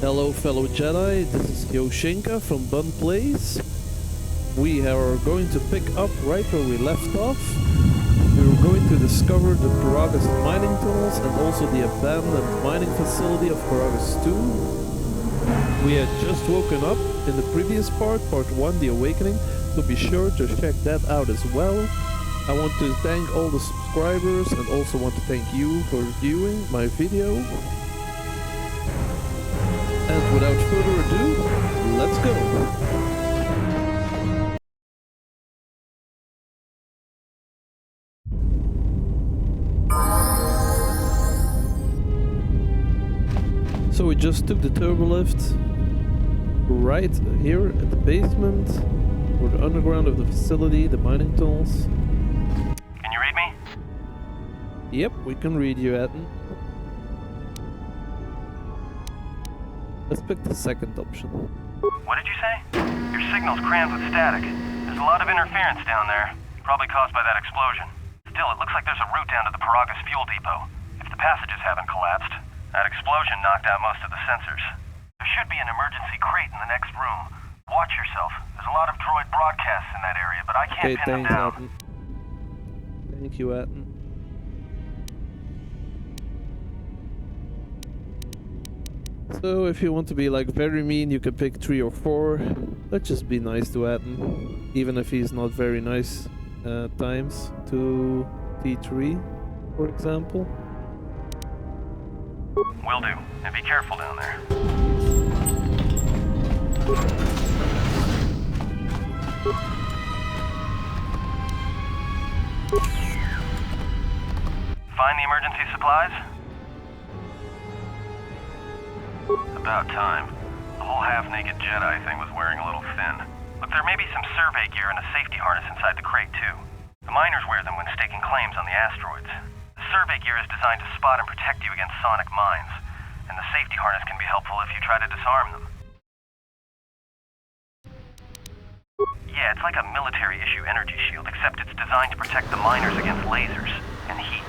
Hello fellow Jedi, this is Yoshinka from Bun Plays. We are going to pick up right where we left off. We're going to discover the Peragus mining tunnels and also the abandoned mining facility of Peragus 2. We had just woken up in the previous part 1, The Awakening, so be sure to check that out as well. I want to thank all the subscribers and also want to thank you for viewing my video. And without further ado, let's go! So we just took the turbo lift right here at the basement, or the underground of the facility, the mining tunnels. Can you read me? Yep, we can read you, Atten. Let's pick the second option. What did you say? Your signal's crammed with static. There's a lot of interference down there, probably caused by that explosion. Still, it looks like there's a route down to the Peragus fuel depot, if the passages haven't collapsed. That explosion knocked out most of the sensors. There should be an emergency crate in the next room. Watch yourself. There's a lot of droid broadcasts in that area, but I can't pin them down. Atten. Thank you, Atten. So if you want to be like very mean, you can pick 3 or 4. Let's just be nice to Atten, even if he's not very nice times to T3, for example. Will do, and be careful down there. Find the emergency supplies? About time. The whole half-naked Jedi thing was wearing a little thin. Look, there may be some survey gear and a safety harness inside the crate, too. The miners wear them when staking claims on the asteroids. The survey gear is designed to spot and protect you against sonic mines, and the safety harness can be helpful if you try to disarm them. Yeah, it's like a military-issue energy shield, except it's designed to protect the miners against lasers and heat.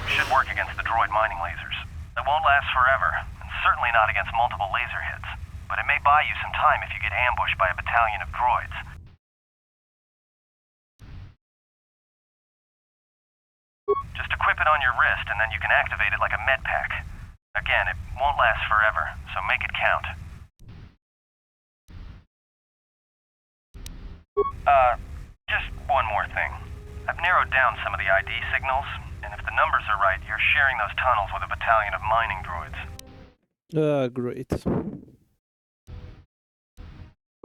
Should work against the droid mining lasers. It won't last forever, and certainly not against multiple laser hits, but it may buy you some time if you get ambushed by a battalion of droids. Just equip it on your wrist, and then you can activate it like a med pack. Again, it won't last forever, so make it count. Just one more thing. I've narrowed down some of the ID signals, and if the numbers are right, you're sharing those tunnels with a battalion of mining droids. Great.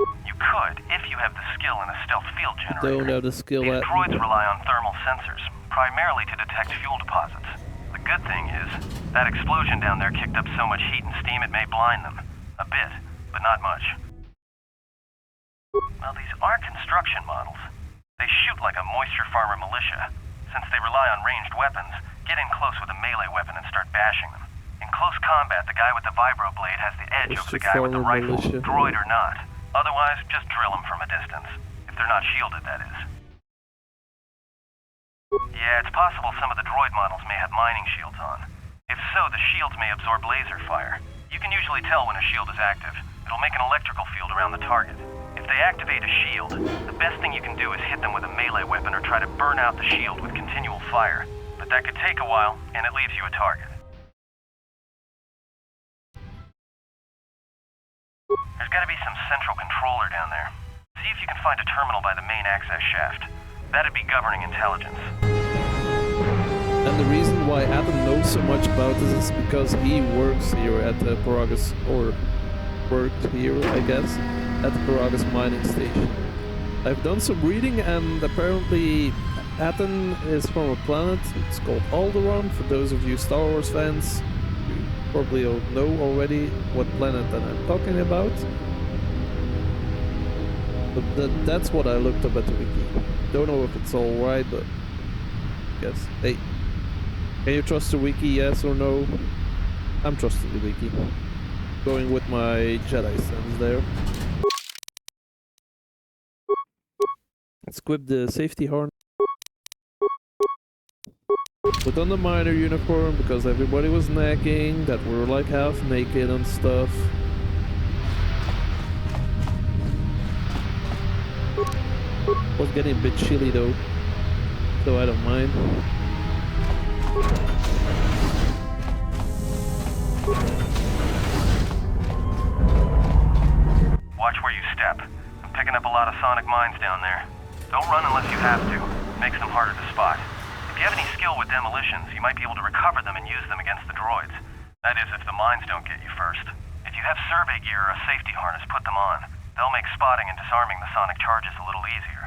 You could, if you have the skill in a stealth field generator. Don't have the skill. These droids rely on thermal sensors, primarily to detect fuel deposits. The good thing is, that explosion down there kicked up so much heat and steam it may blind them. A bit, but not much. Well, these are construction models. They shoot like a moisture farmer militia. Since they rely on ranged weapons, get in close with a melee weapon and start bashing them. In close combat, the guy with the vibro blade has the edge over the guy with the rifle, droid or not. Otherwise, just drill them from a distance. If they're not shielded, that is. Yeah, it's possible some of the droid models may have mining shields on. If so, the shields may absorb laser fire. You can usually tell when a shield is active. It'll make an electrical field around the target. If they activate a shield, the best thing you can do is hit them with a melee weapon or try to burn out the shield with continual fire. But that could take a while, and it leaves you a target. There's gotta be some central controller down there. See if you can find a terminal by the main access shaft. That'd be governing intelligence. And the reason why Adam knows so much about this is because he works here at the Peragus, or worked here, I guess, at the Peragus mining station. I've done some reading, and apparently Atten is from a planet. It's called Alderaan. For those of you Star Wars fans, you probably all know already what planet that I'm talking about. But that's what I looked up at the wiki. Don't know if it's all right, but I guess. Hey, can you trust the wiki? Yes or no? I'm trusting the wiki. Going with my Jedi sense there. Let's equip the safety harness. Put on the miner uniform because everybody was nagging that we were like half naked and stuff. Was getting a bit chilly though, so I don't mind. Watch where you step. I'm picking up a lot of sonic mines down there. Don't run unless you have to. It makes them harder to spot. If you have any skill with demolitions, you might be able to recover them and use them against the droids. That is, if the mines don't get you first. If you have survey gear or a safety harness, put them on. They'll make spotting and disarming the sonic charges a little easier.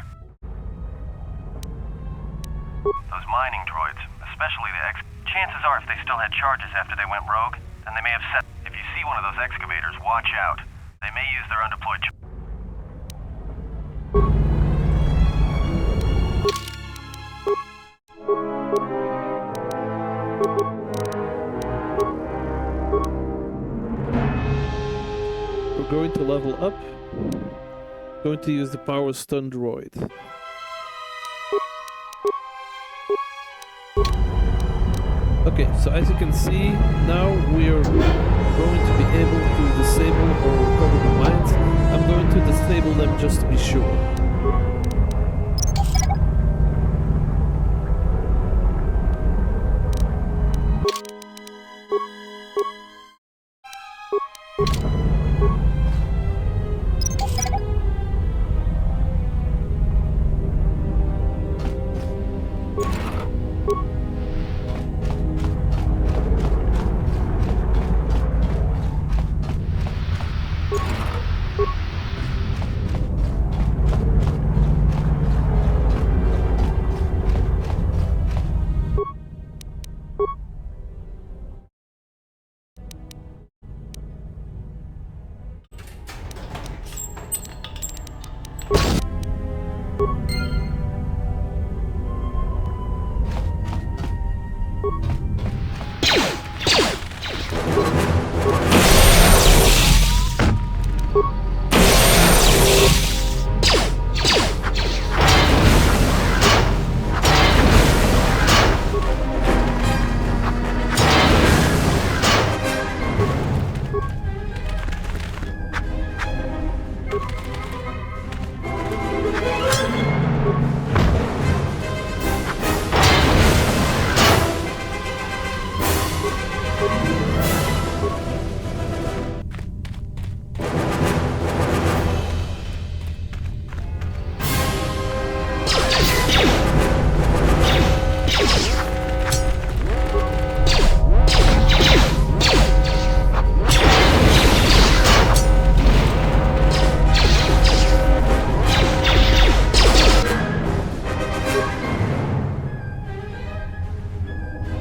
Those mining droids, especially the chances are if they still had charges after they went rogue, then they may have set... If you see one of those excavators, watch out. They may use their undeployed... We're going to level up. Going to use the power stun droid. Okay, so as you can see, now we are going to be able to disable or recover the mines. I'm going to disable them just to be sure.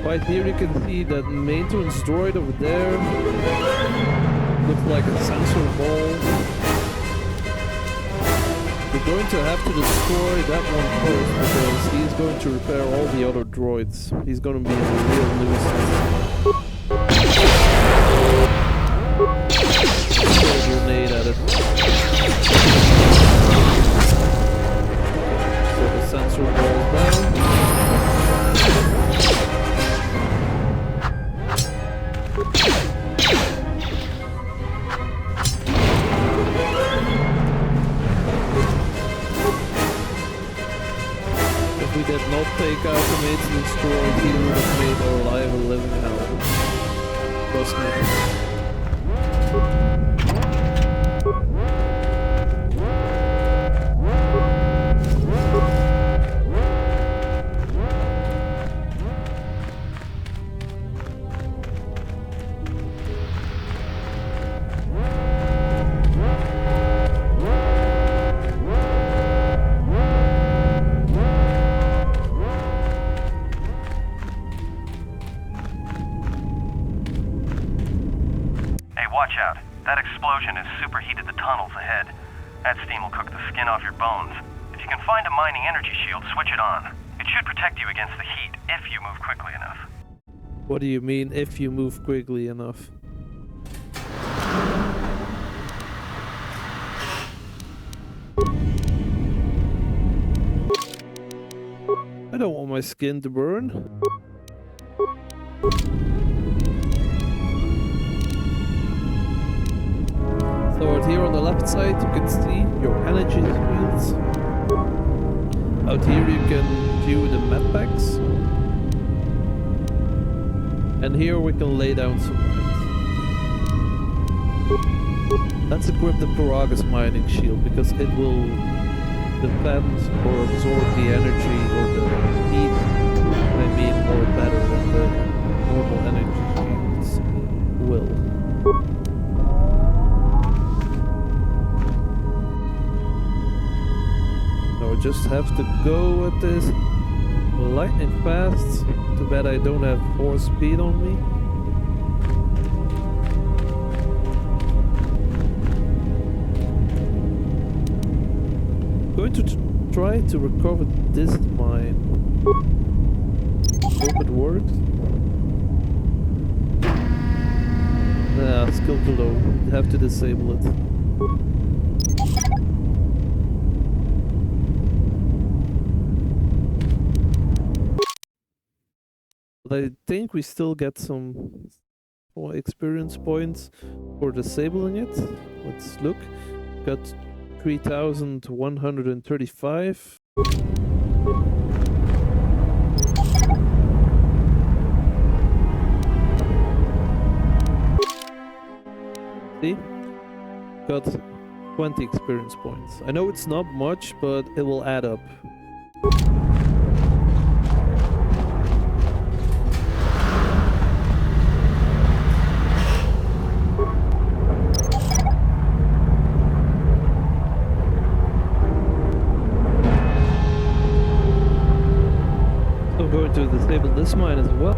Right here you can see that maintenance droid over there. Looks like a sensor ball. We're going to have to destroy that one first because he's going to repair all the other droids. He's going to be a real nuisance. Throw a grenade at it. So the sensor ball's down. If we did not take out the maintenance droid, he would have made our life a living hell. Trust me. Watch out. That explosion has superheated the tunnels ahead. That steam will cook the skin off your bones. If you can find a mining energy shield, switch it on. It should protect you against the heat if you move quickly enough. What do you mean, if you move quickly enough? I don't want my skin to burn. So out here on the left side you can see your energy fields. Out here you can view the med packs. And here we can lay down some mines. Let's equip the Peragus mining shield because it will defend or absorb the energy or the heat, more better than the normal energy shields will. Now I just have to go at this lightning fast. Too bad I don't have 4 speed on me. Going to try to recover this mine. Hope it works. Nah, skill too low. Have to disable it. But I think we still get some experience points for disabling it. Let's look. Got 3,135. See? Got 20 experience points. I know it's not much, but it will add up. I'm going to disable this mine as well.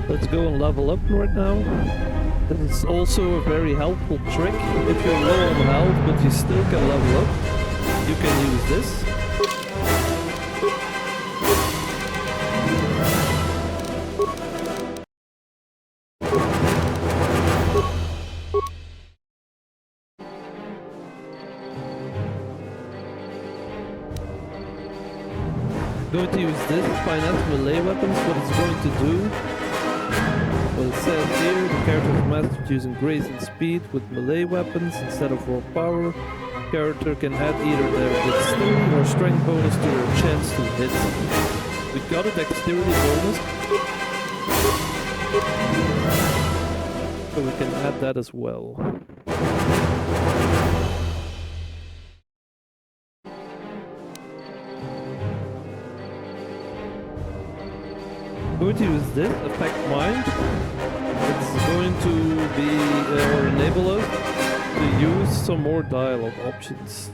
Let's go and level up right now. This is also a very helpful trick. If you're low on health but you still can level up, you can use this. Going to use this to finance melee weapons. What it's going to do, well, it says here, the character is mastered using grace and speed with melee weapons instead of raw power. The character can add either their dexterity or strength bonus to their chance to hit. We got a dexterity bonus, so we can add that as well. I'm going to use this affect mind. It's going to be or enable us to use some more dialogue options.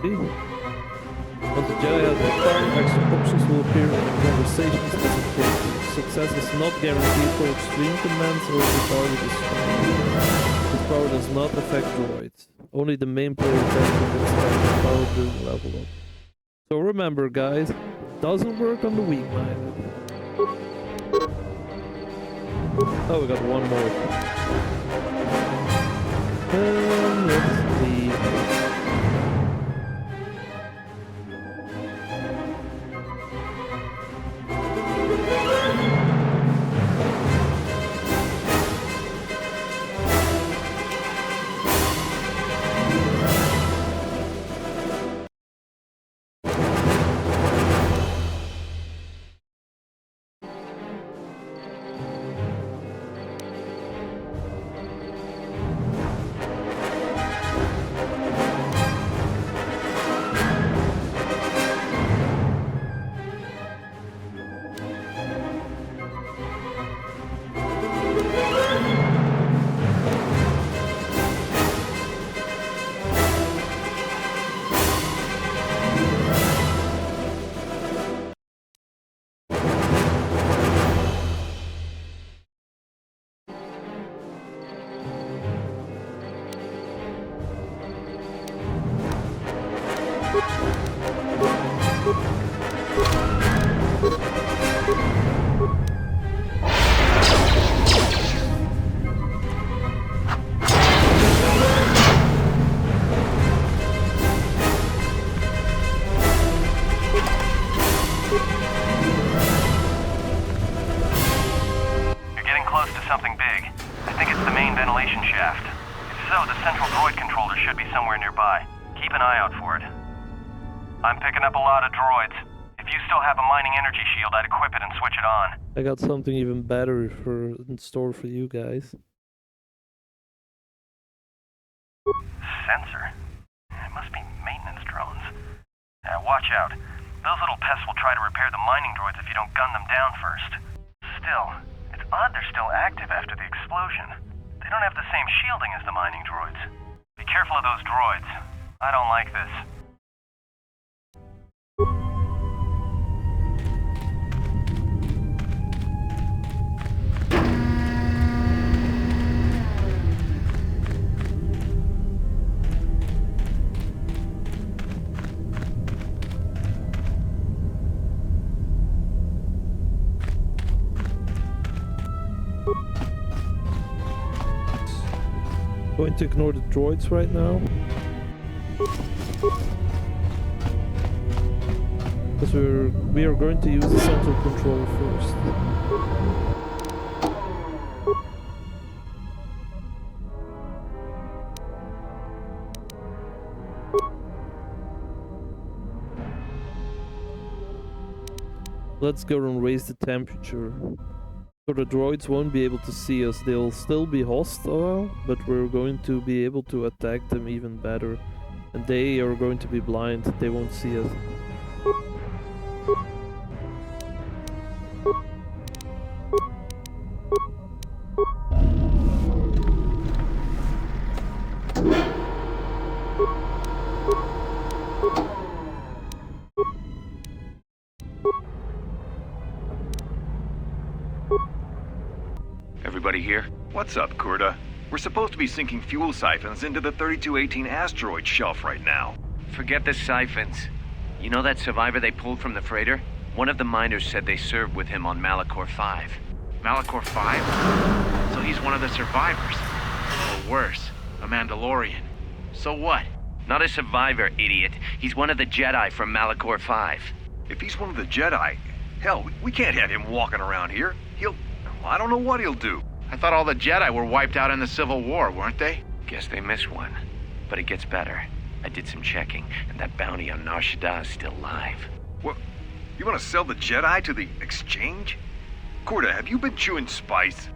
See? Once the Jedi has the power, extra options will appear in the conversations as it goes. Success is not guaranteed for extreme commands or if the target is strong. This power does not affect droids. Only the main player character can spend the power during level up. So remember guys, doesn't work on the weak-minded. Oh, we got one more. Let's see. Something big. I think it's the main ventilation shaft. If so, the central droid controller should be somewhere nearby. Keep an eye out for it. I'm picking up a lot of droids. If you still have a mining energy shield, I'd equip it and switch it on. I got something even better in store for you guys. Sensor? It must be maintenance drones. Watch out. Those little pests will try to repair the mining droids if you don't gun them down first. Still, it's odd they're still active after the explosion. They don't have the same shielding as the mining droids. Be careful of those droids. I don't like this. Going to ignore the droids right now. Because we are going to use the central control first. Let's go and raise the temperature. So the droids won't be able to see us. They'll still be hostile, but we're going to be able to attack them even better. And they are going to be blind. They won't see us. Everybody here? What's up, Kurta? We're supposed to be sinking fuel siphons into the 3218 asteroid shelf right now. Forget the siphons. You know that survivor they pulled from the freighter? One of the miners said they served with him on Malachor 5. Malachor 5? So he's one of the survivors. Or worse, a Mandalorian. So what? Not a survivor, idiot. He's one of the Jedi from Malachor 5. If he's one of the Jedi, hell, we can't have him walking around here. I don't know what he'll do. I thought all the Jedi were wiped out in the Civil War, weren't they? Guess they missed one. But it gets better. I did some checking, and that bounty on Nar Shaddaa is still live. What? You want to sell the Jedi to the exchange? Kurta, have you been chewing spice?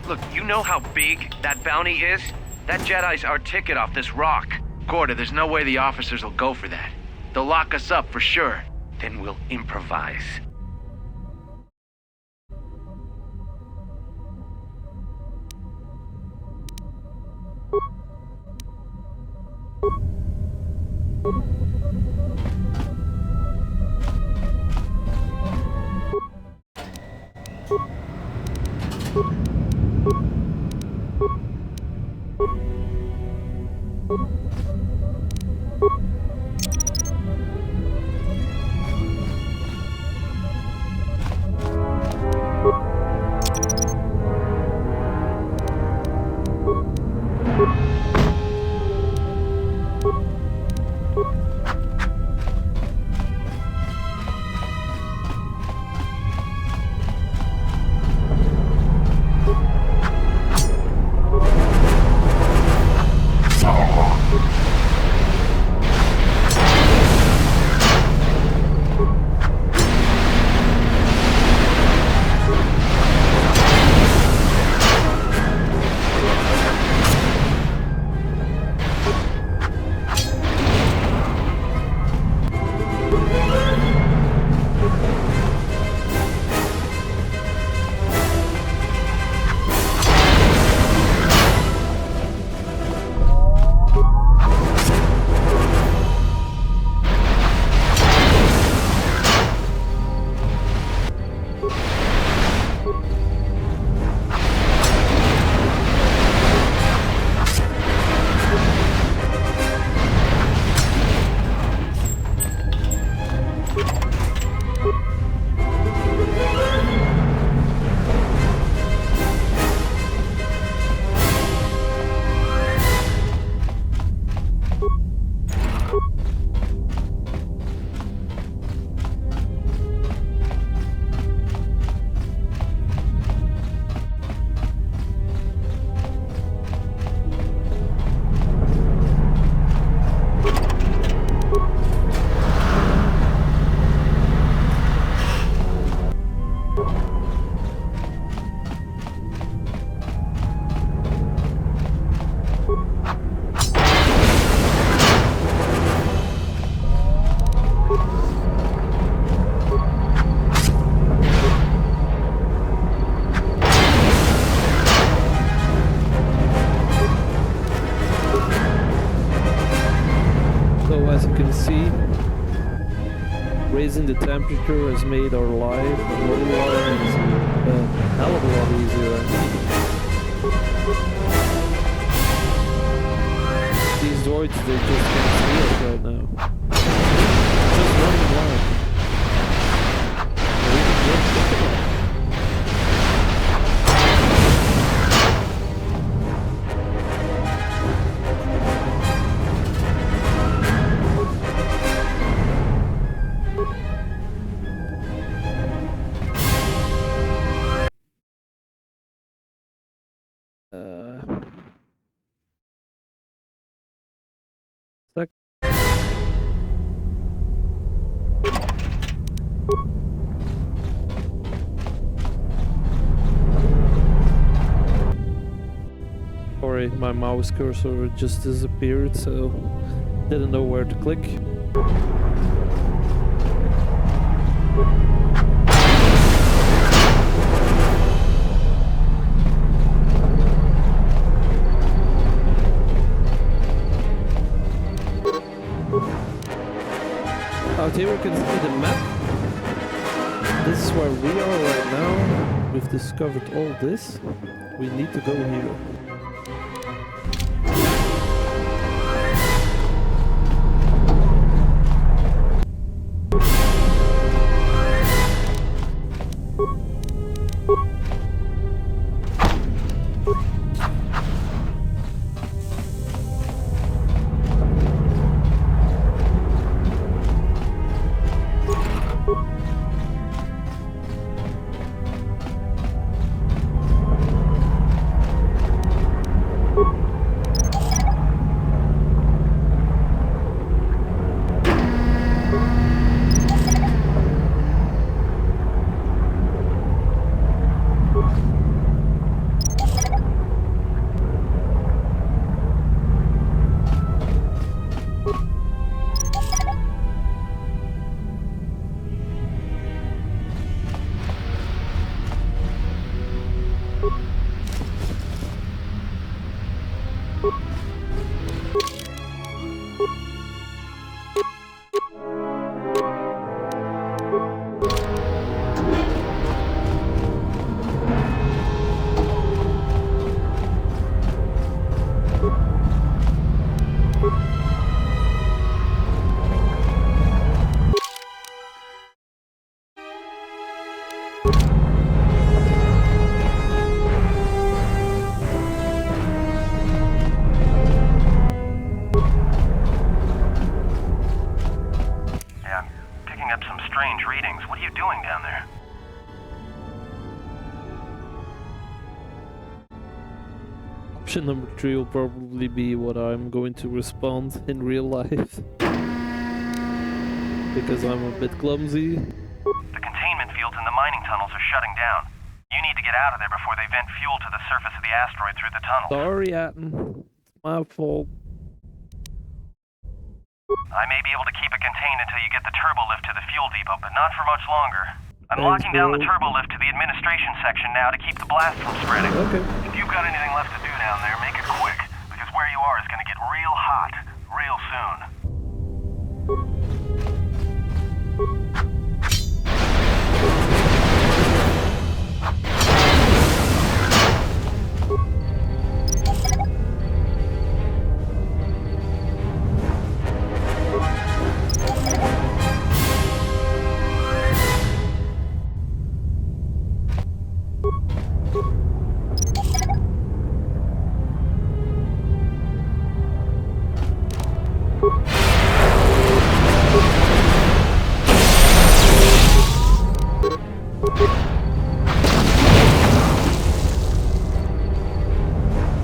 Look, you know how big that bounty is? That Jedi's our ticket off this rock. Gorda, there's no way the officers will go for that. They'll lock us up for sure. Then we'll improvise. So as you can see, raising the temperature has made our life a whole lot easier. A hell of a lot easier, actually. These droids, they just can't see us right now. Just running blind. We can just pick them up. Sec. Sorry, my mouse cursor just disappeared, so didn't know where to click. Out here we can see the map. This is where we are right now. We've discovered all this. We need to go here. Option number 3 will probably be what I'm going to respond in real life. Because I'm a bit clumsy. The containment fields in the mining tunnels are shutting down. You need to get out of there before they vent fuel to the surface of the asteroid through the tunnel. Sorry, Atten. It's my fault. I may be able to keep it contained until you get the turbo lift to the fuel depot, but not for much longer. I'm Thanks, locking down the bro. turbo lift to the administration section now to keep the blast from spreading. Okay. If you've got anything left to do down there, make it quick, because where you are is going to get real hot real soon.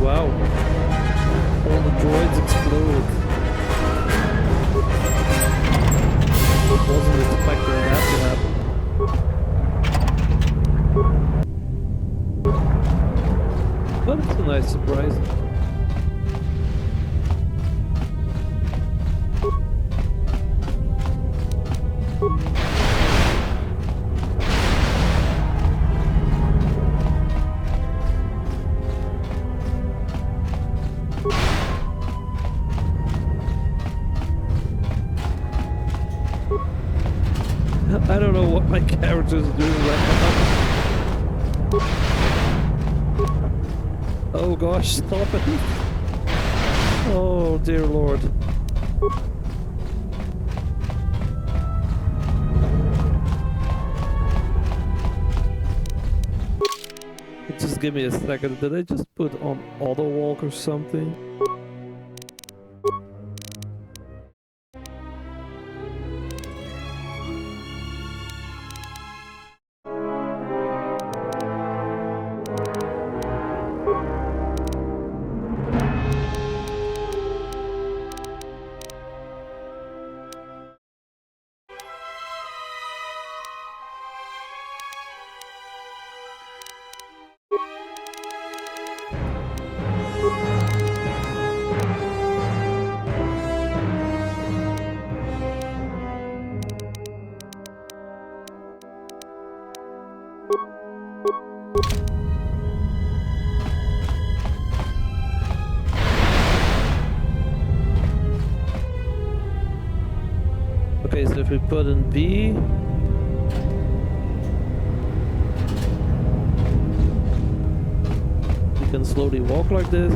Wow. All the droids exploded. Wasn't expecting that to happen. But it's a nice surprise. I don't know what my character is doing right now. Oh gosh, stop it. Oh dear lord. Just give me a second. Did I just put on auto walk or something? Okay, so if we put in B, we can slowly walk like this.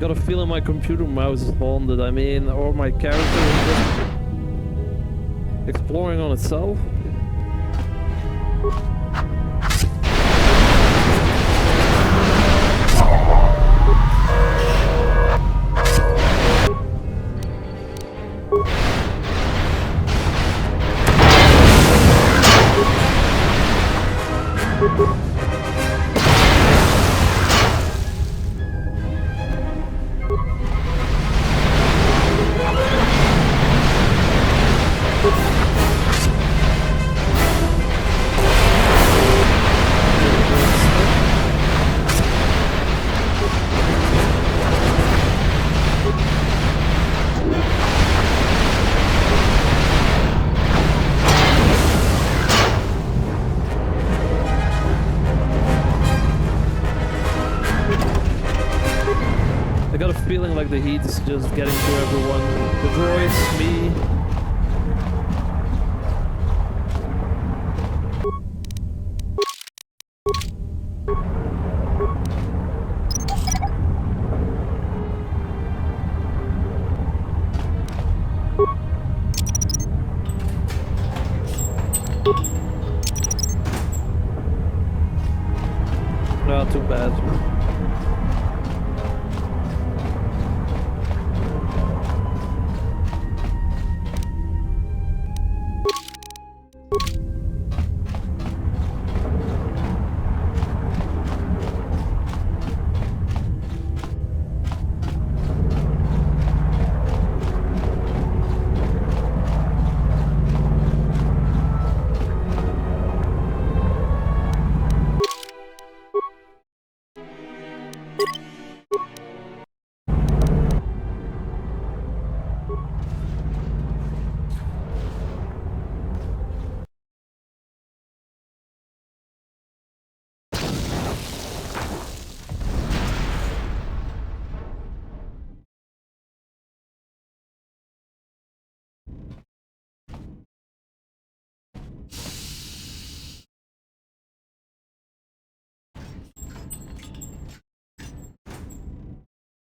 Got a feeling my computer mouse is haunted. I mean, or my character is just exploring on itself. I got a feeling like the heat's just getting to everyone. The droids, me. Not too bad.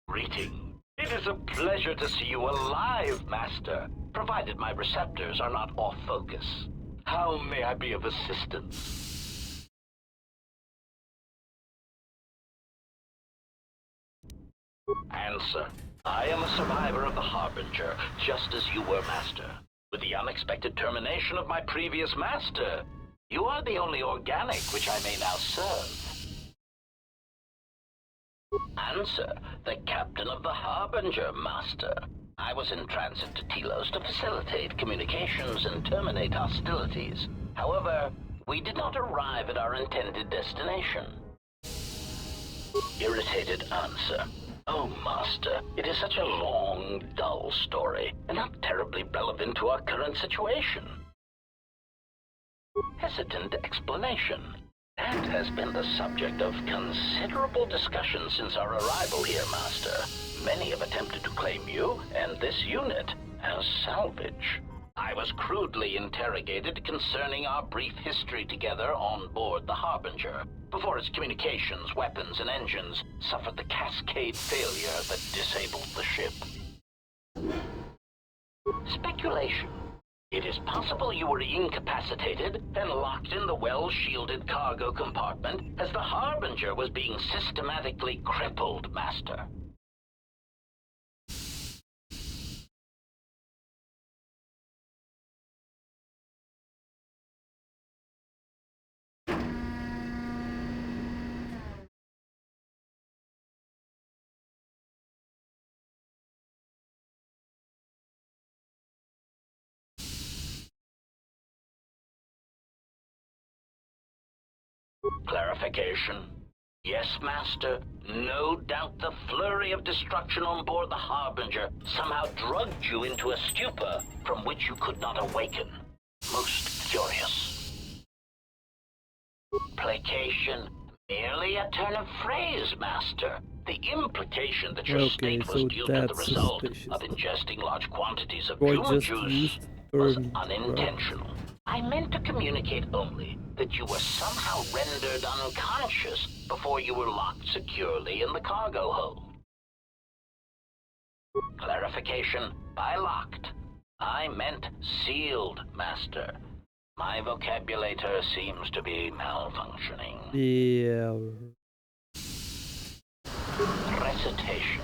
Greeting. It is a pleasure to see you alive, Master, provided my receptors are not off focus. How may I be of assistance? Answer. I am a survivor of the Harbinger, just as you were, Master. With the unexpected termination of my previous Master, you are the only organic which I may now serve. Answer. The captain of the Harbinger, Master. I was in transit to Telos to facilitate communications and terminate hostilities. However, we did not arrive at our intended destination. Irritated answer. Oh, Master, it is such a long, dull story, and not terribly relevant to our current situation. Hesitant explanation. That has been the subject of considerable discussion since our arrival here, Master. Many have attempted to claim you and this unit as salvage. I was crudely interrogated concerning our brief history together on board the Harbinger, before its communications, weapons, and engines suffered the cascade failure that disabled the ship. Speculation. It is possible you were incapacitated and locked in the well-shielded cargo compartment as the Harbinger was being systematically crippled, Master. Clarification. Yes, Master. No doubt the flurry of destruction on board the Harbinger somehow drugged you into a stupor from which you could not awaken. Most curious. Placation. Merely a turn of phrase, Master. The implication that your state was due to the result of ingesting large quantities of human juice was unintentional. I meant to communicate only that you were somehow rendered unconscious before you were locked securely in the cargo hold. Clarification, by locked. I meant sealed, Master. My vocabulator seems to be malfunctioning. Yeah. Recitation.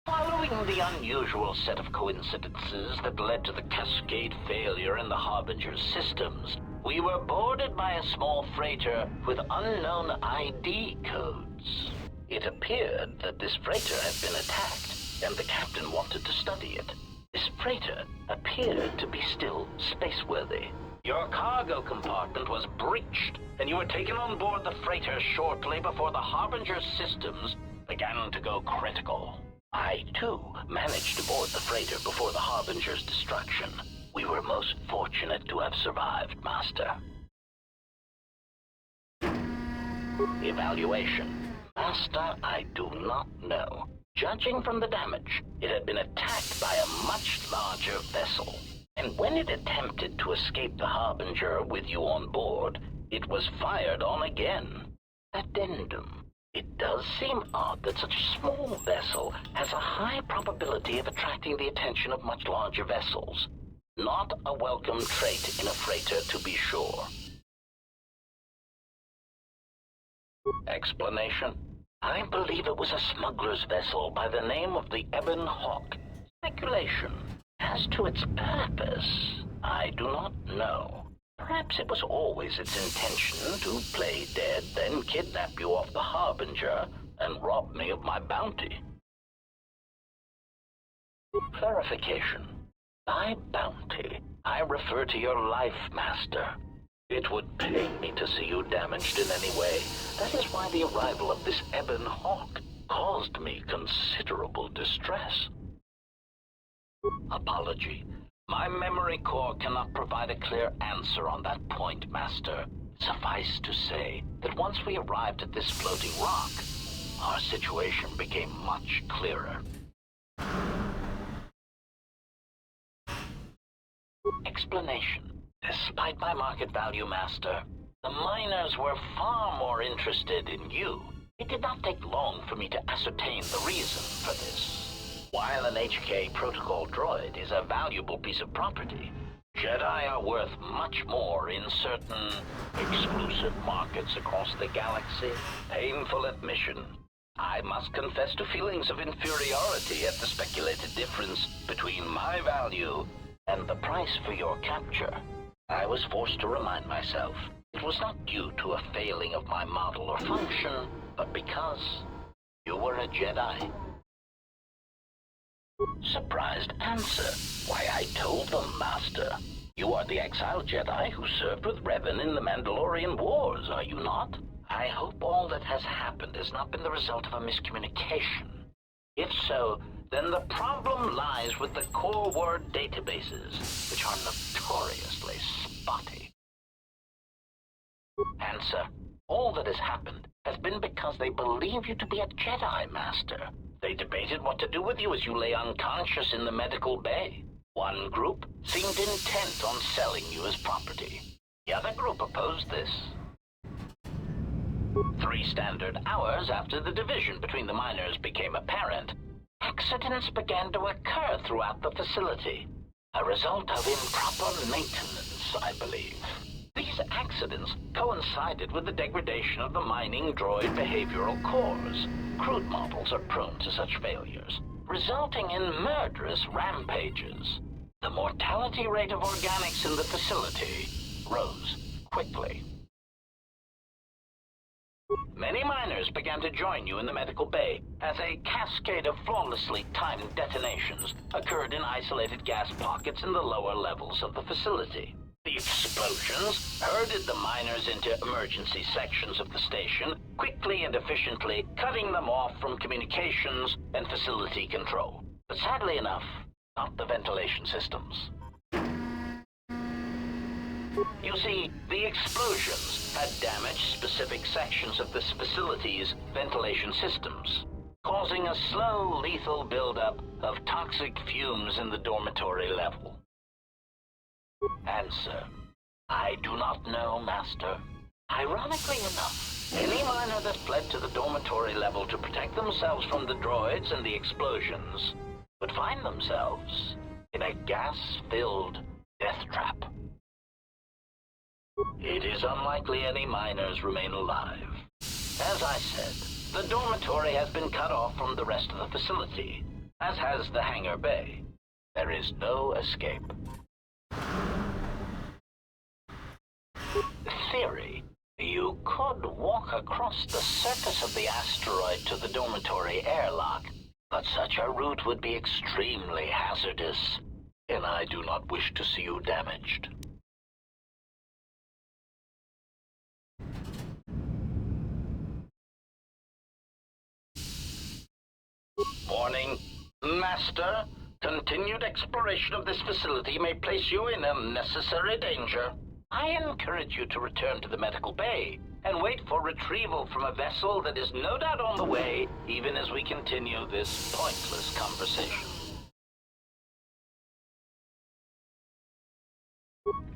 Following the unusual set of coincidences that led to the cascade failure in the Harbinger's systems, we were boarded by a small freighter with unknown ID codes. It appeared that this freighter had been attacked, and the captain wanted to study it. This freighter appeared to be still spaceworthy. Your cargo compartment was breached, and you were taken on board the freighter shortly before the Harbinger's systems began to go critical. I, too, managed to board the freighter before the Harbinger's destruction. We were most fortunate to have survived, Master. Evaluation. Master, I do not know. Judging from the damage, it had been attacked by a much larger vessel. And when it attempted to escape the Harbinger with you on board, it was fired on again. Addendum. It does seem odd that such a small vessel has a high probability of attracting the attention of much larger vessels. Not a welcome trait in a freighter, to be sure. Explanation. I believe it was a smuggler's vessel by the name of the Ebon Hawk. Speculation. As to its purpose, I do not know. Perhaps it was always its intention to play dead, then kidnap you off the Harbinger and rob me of my bounty. Clarification. By bounty, I refer to your life, Master. It would pain me to see you damaged in any way. That is why the arrival of this Ebon Hawk caused me considerable distress. Apology. My memory core cannot provide a clear answer on that point, Master. Suffice to say that once we arrived at this floating rock, our situation became much clearer. Explanation. Despite my market value, Master, the miners were far more interested in you. It did not take long for me to ascertain the reason for this. While an HK protocol droid is a valuable piece of property, Jedi are worth much more in certain exclusive markets across the galaxy. Painful admission. I must confess to feelings of inferiority at the speculated difference between my value and the price for your capture. I was forced to remind myself it was not due to a failing of my model or function, but because you were a Jedi. Surprised answer. Why, I told them, Master. You are the exiled Jedi who served with Revan in the Mandalorian Wars, are you not? I hope all that has happened has not been the result of a miscommunication. If so, then the problem lies with the core word databases, which are notoriously spotty. Answer. All that has happened has been because they believe you to be a Jedi Master. They debated what to do with you as you lay unconscious in the medical bay. One group seemed intent on selling you as property. The other group opposed this. 3 standard hours after the division between the miners became apparent, accidents began to occur throughout the facility. A result of improper maintenance, I believe. These accidents coincided with the degradation of the mining droid behavioral cores. Crude models are prone to such failures, resulting in murderous rampages. The mortality rate of organics in the facility rose quickly. Many miners began to join you in the medical bay as a cascade of flawlessly timed detonations occurred in isolated gas pockets in the lower levels of the facility. The explosions herded the miners into emergency sections of the station, quickly and efficiently cutting them off from communications and facility control. But sadly enough, not the ventilation systems. You see, the explosions had damaged specific sections of this facility's ventilation systems, causing a slow, lethal buildup of toxic fumes in the dormitory level. Answer. I do not know, Master. Ironically enough, any miner that fled to the dormitory level to protect themselves from the droids and the explosions would find themselves in a gas-filled death trap. It is unlikely any miners remain alive. As I said, the dormitory has been cut off from the rest of the facility, as has the hangar bay. There is no escape. Theory. You could walk across the surface of the asteroid to the dormitory airlock, but such a route would be extremely hazardous, and I do not wish to see you damaged. Warning. Master, continued exploration of this facility may place you in unnecessary danger. I encourage you to return to the medical bay and wait for retrieval from a vessel that is no doubt on the way, even as we continue this pointless conversation.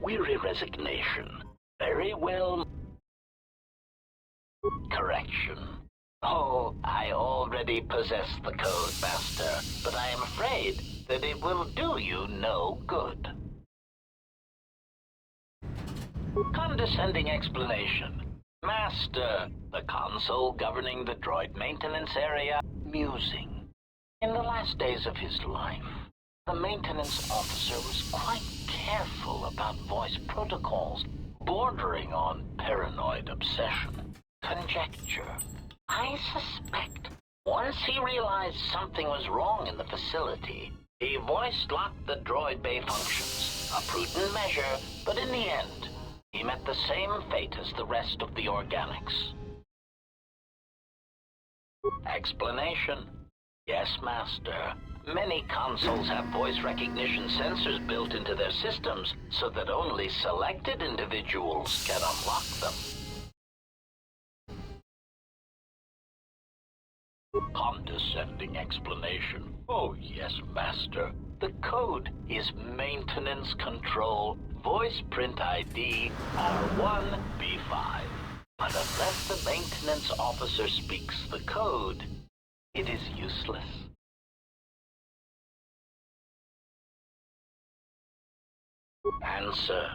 Weary resignation. Very well. Correction. Oh, I already possess the code, Master, but I am afraid that it will do you no good. Condescending explanation. Master, the console governing the droid maintenance area, musing. In the last days of his life, the maintenance officer was quite careful about voice protocols, bordering on paranoid obsession. Conjecture. I suspect once he realized something was wrong in the facility, he voice-locked the droid bay functions. A prudent measure, but in the end, he met the same fate as the rest of the organics. Explanation. Yes, Master. Many consoles have voice recognition sensors built into their systems so that only selected individuals can unlock them. Condescending explanation. Oh yes, Master. The code is Maintenance Control Voice Print ID R1B5. But unless the maintenance officer speaks the code, it is useless. Answer.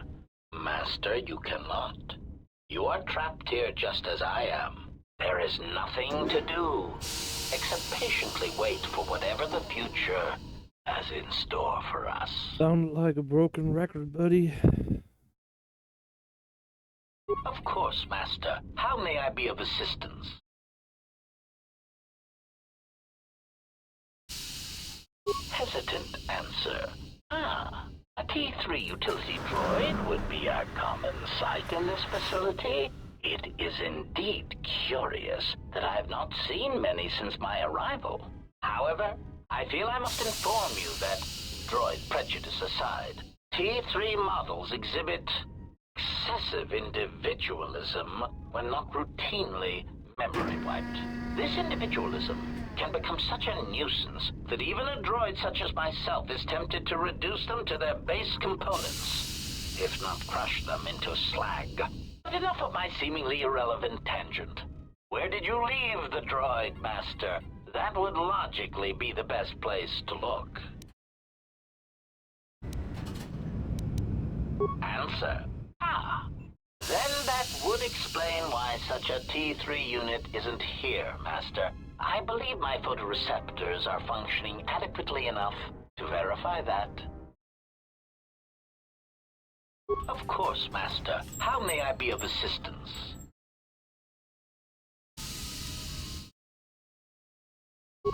Master, you cannot. You are trapped here just as I am. There is nothing to do, except patiently wait for whatever the future has in store for us. Sound like a broken record, buddy. Of course, Master. How may I be of assistance? Hesitant answer. A T3 utility droid would be a common sight in this facility. It is indeed curious that I have not seen many since my arrival. However, I feel I must inform you that, droid prejudice aside, T3 models exhibit excessive individualism when not routinely memory wiped. This individualism can become such a nuisance that even a droid such as myself is tempted to reduce them to their base components, if not crush them into slag. But enough of my seemingly irrelevant tangent. Where did you leave the droid, Master? That would logically be the best place to look. Answer. Ah. Then that would explain why such a T3 unit isn't here, Master. I believe my photoreceptors are functioning adequately enough to verify that. Of course, Master. How may I be of assistance?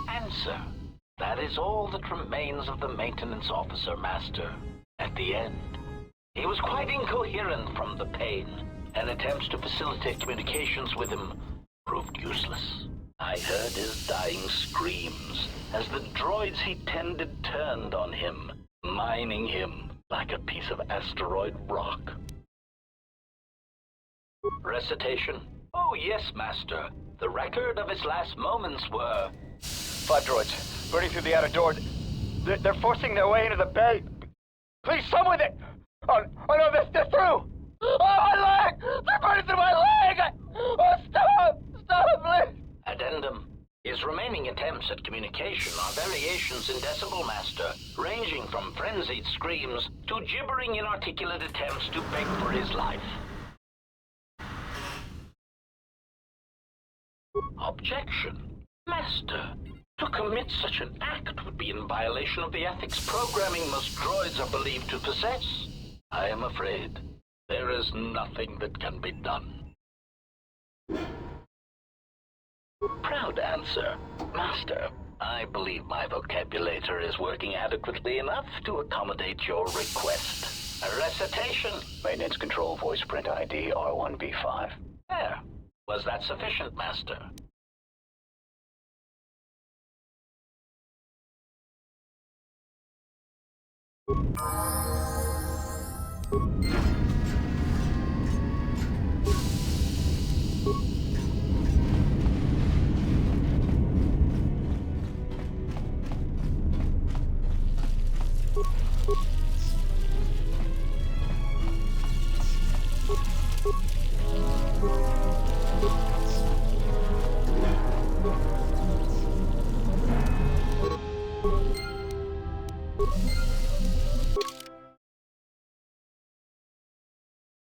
Answer. That is all that remains of the maintenance officer, Master. At the end, he was quite incoherent from the pain, and attempts to facilitate communications with him proved useless. I heard his dying screams as the droids he tended turned on him, mining him like a piece of asteroid rock. Recitation? Oh yes, Master. The record of his last moments were... 5 droids, burning through the outer door. They're forcing their way into the bay. Please, someone there! Oh no, they're through! Oh, my leg! They're burning through my leg! Oh, stop! Stop, please! Addendum. His remaining attempts at communication are variations in decibel, Master, ranging from frenzied screams to gibbering inarticulate attempts to beg for his life. Objection. Master, to commit such an act would be in violation of the ethics programming most droids are believed to possess. I am afraid there is nothing that can be done. Proud answer. Master, I believe my vocabulator is working adequately enough to accommodate your request. A recitation. Maintenance control voice print ID R1V5. There. Was that sufficient, Master?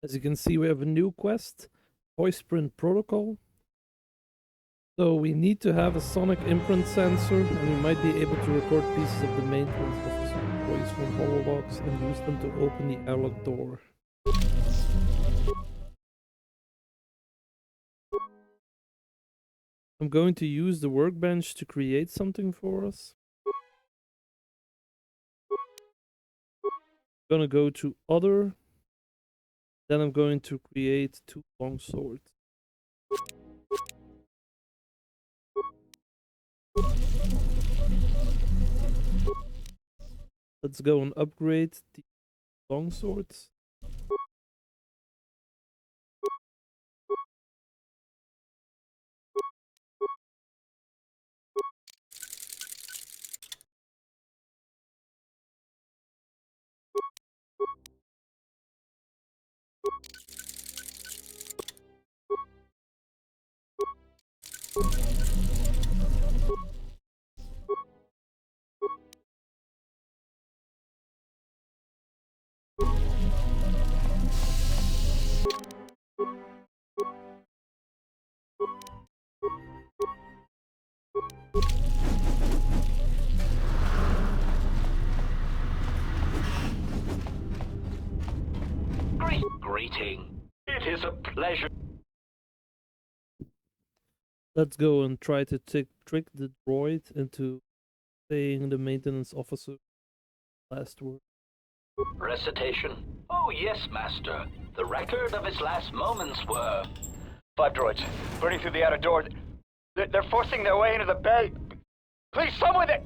As you can see, we have a new quest, voice print protocol. So we need to have a sonic imprint sensor, and we might be able to record pieces of the maintenance officer's voice from holologs and use them to open the airlock door. I'm going to use the workbench to create something for us. I'm gonna go to Other. Then I'm going to create 2 long swords. Let's go and upgrade the long swords. Greeting. It is a pleasure. Let's go and try to trick the droid into saying the maintenance officer last word. Recitation? Oh, yes, Master. The record of his last moments were... 5 droids, burning through the outer door. They're forcing their way into the bay. Please, someone that...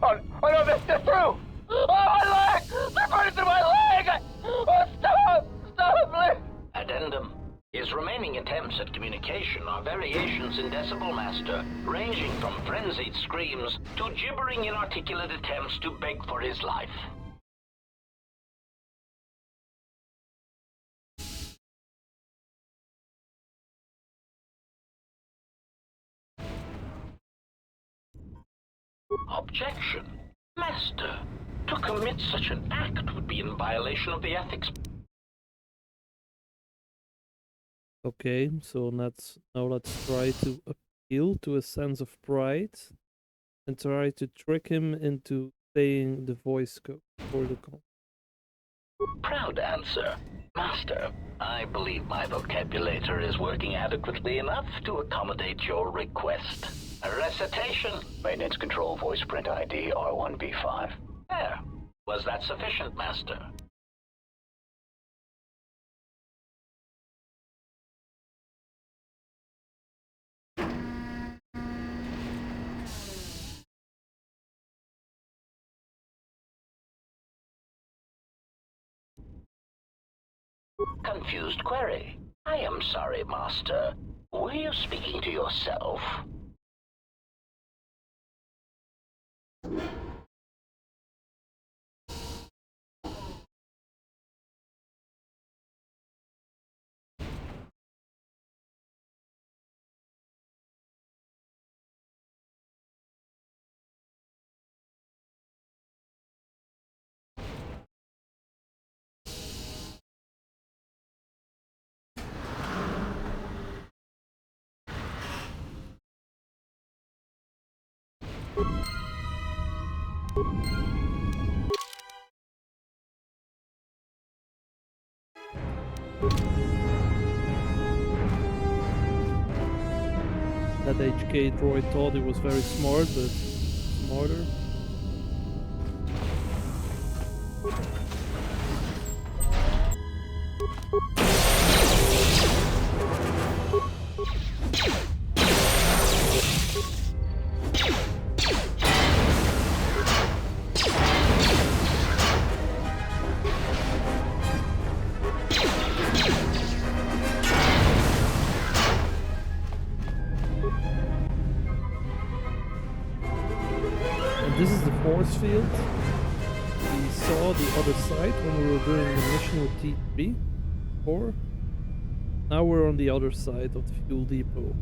Oh no, they're through! Oh, my leg! They're burning through my leg! Oh, stop! Stop, please! Addendum. His remaining attempts at communication are variations in decibel, Master, ranging from frenzied screams to gibbering inarticulate attempts to beg for his life. Objection. Master, to commit such an act would be in violation of the ethics. Okay, so let's try to appeal to a sense of pride and try to trick him into saying the voice code for the call. Proud answer. Master, I believe my vocabulator is working adequately enough to accommodate your request. A recitation. Maintenance control voice print ID R1B5. There. Was that sufficient, Master? Confused query. I am sorry, Master. Were you speaking to yourself? That HK droid thought he was very smart, but smarter. This is the force field. We saw the other side when we were doing the mission with T3 before. Now we're on the other side of the fuel depot.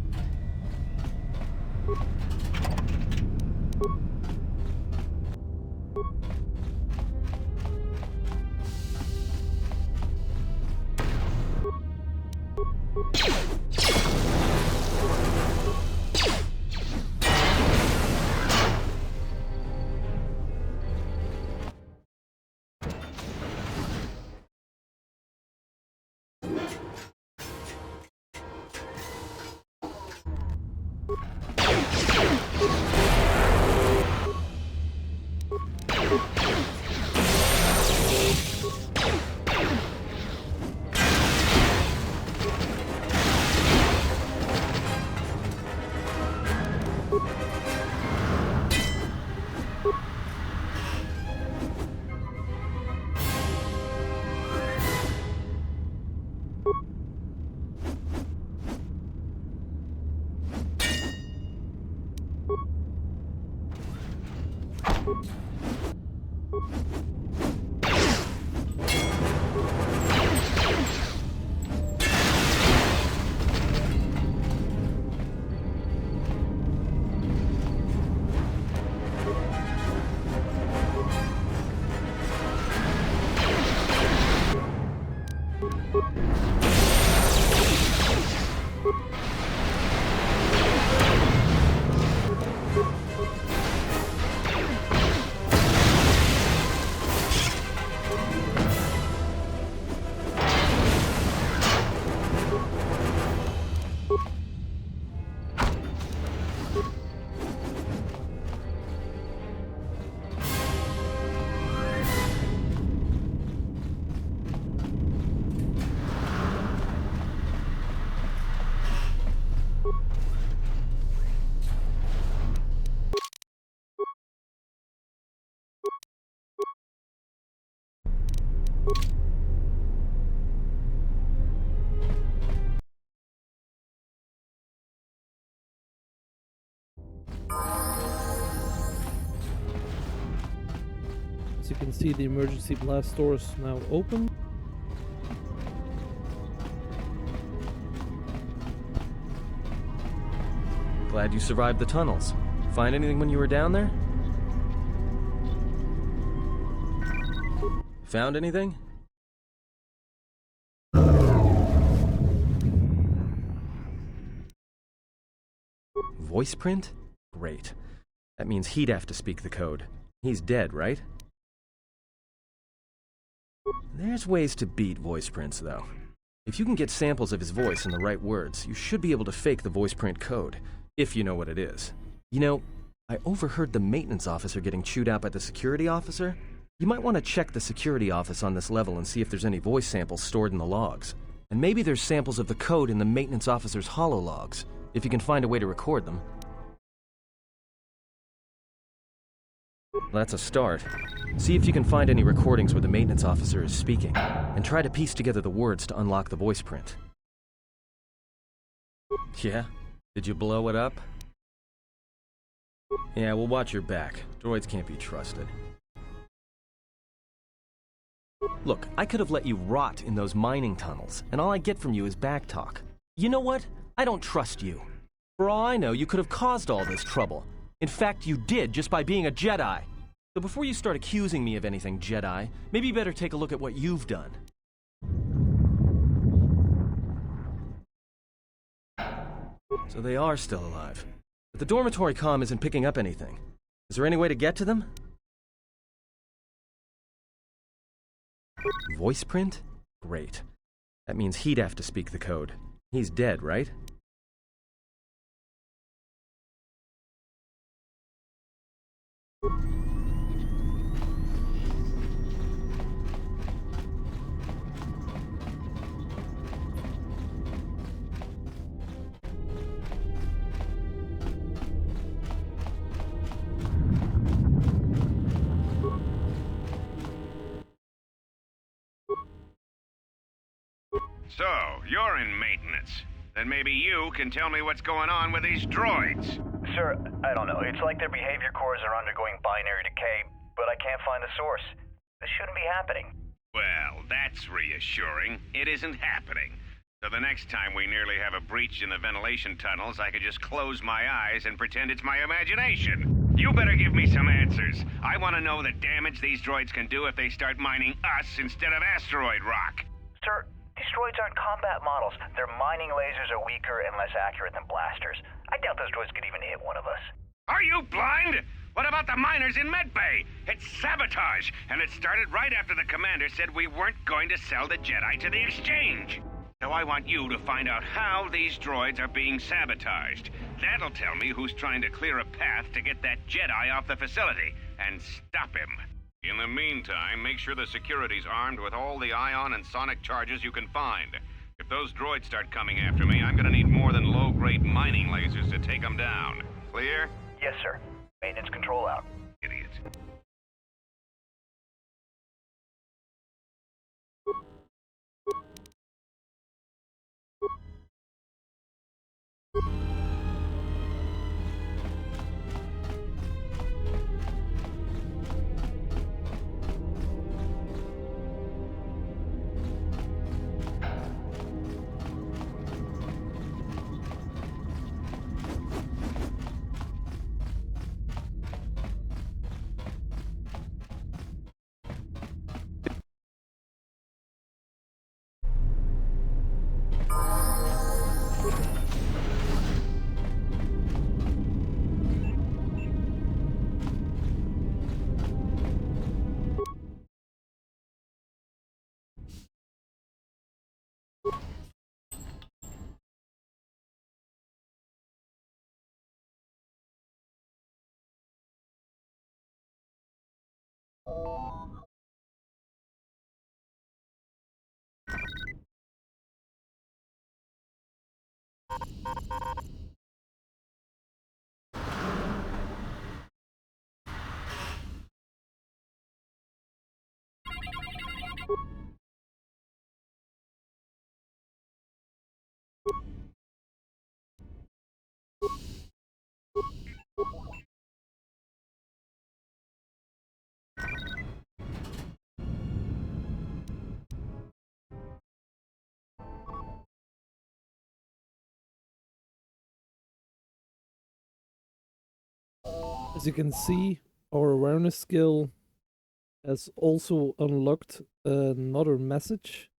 As you can see, the emergency blast door is now open. Glad you survived the tunnels. Find anything when you were down there? Found anything? Voice print? Great. That means he'd have to speak the code. He's dead, right? There's ways to beat voice prints, though. If you can get samples of his voice and the right words, you should be able to fake the voice print code, if you know what it is. You know, I overheard the maintenance officer getting chewed out by the security officer. You might want to check the security office on this level and see if there's any voice samples stored in the logs. And maybe there's samples of the code in the maintenance officer's holo logs, if you can find a way to record them. That's a start. See if you can find any recordings where the maintenance officer is speaking, and try to piece together the words to unlock the voice print. Yeah? Did you blow it up? Yeah, well, watch your back. Droids can't be trusted. Look, I could have let you rot in those mining tunnels, and all I get from you is backtalk. You know what? I don't trust you. For all I know, you could have caused all this trouble. In fact, you did just by being a Jedi. So before you start accusing me of anything, Jedi, maybe you better take a look at what you've done. So they are still alive. But the dormitory comm isn't picking up anything. Is there any way to get to them? Voice print? Great. That means he'd have to speak the code. He's dead, right? So, you're in maintenance. Then maybe you can tell me what's going on with these droids. Sir, I don't know. It's like their behavior cores are undergoing binary decay, but I can't find the source. This shouldn't be happening. Well, that's reassuring. It isn't happening. So the next time we nearly have a breach in the ventilation tunnels, I could just close my eyes and pretend it's my imagination. You better give me some answers. I want to know the damage these droids can do if they start mining us instead of asteroid rock. Sir, these droids aren't combat models. Their mining lasers are weaker and less accurate than blasters. I doubt those droids could even hit one of us. Are you blind? What about the miners in Medbay? It's sabotage, and it started right after the commander said we weren't going to sell the Jedi to the exchange. So I want you to find out how these droids are being sabotaged. That'll tell me who's trying to clear a path to get that Jedi off the facility, and stop him. In the meantime, make sure the security's armed with all the ion and sonic charges you can find. If those droids start coming after me, I'm gonna need more than low-grade mining lasers to take them down. Clear? Yes, sir. Maintenance control out. Idiot. As you can see, our awareness skill has also unlocked another message.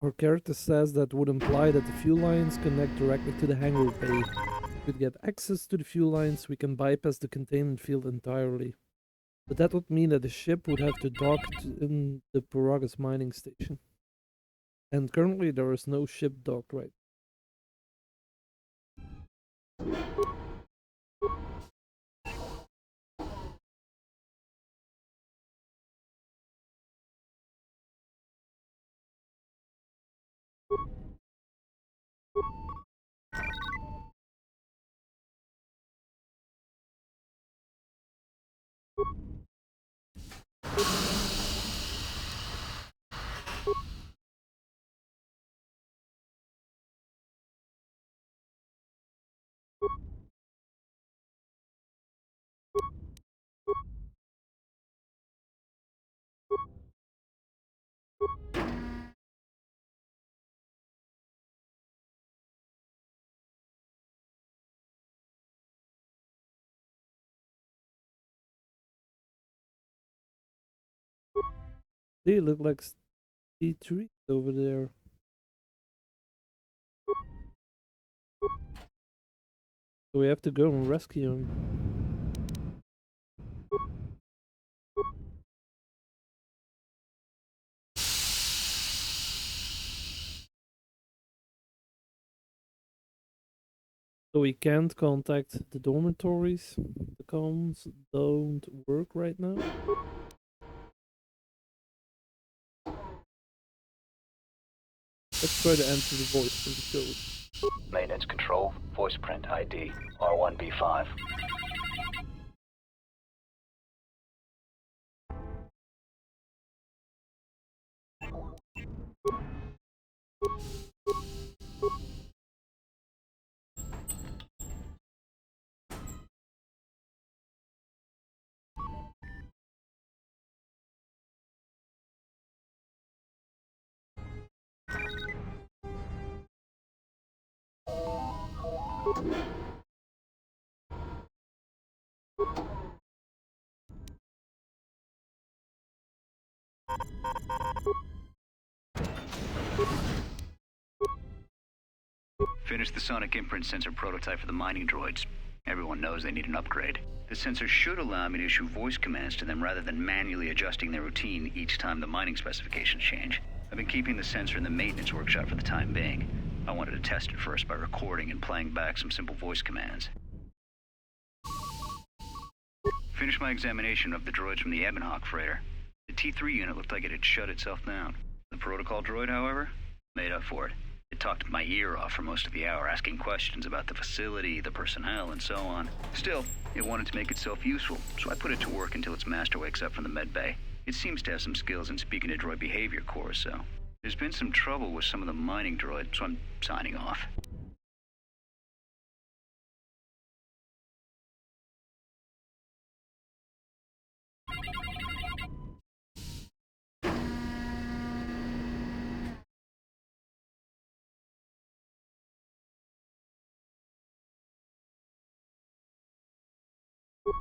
Our character says that would imply that the fuel lines connect directly to the hangar bay. If we could get access to the fuel lines, we can bypass the containment field entirely. But that would mean that the ship would have to dock in the Peragus mining station. And currently there is no ship docked right. They look like T3 over there. So we have to go and rescue him. So we can't contact the dormitories. The comms don't work right now. Let's try to enter the voice print code. Maintenance control, voice print ID, R1B5. Finished the sonic imprint sensor prototype for the mining droids. Everyone knows they need an upgrade. The sensor should allow me to issue voice commands to them rather than manually adjusting their routine each time the mining specifications change. I've been keeping the sensor in the maintenance workshop for the time being. I wanted to test it first by recording and playing back some simple voice commands. Finished my examination of the droids from the Ebonhawk freighter. The T3 unit looked like it had shut itself down. The protocol droid, however, made up for it. It talked my ear off for most of the hour, asking questions about the facility, the personnel, and so on. Still, it wanted to make itself useful, so I put it to work until its master wakes up from the med bay. It seems to have some skills in speaking to droid behavior cores, so there's been some trouble with some of the mining droids, so I'm signing off.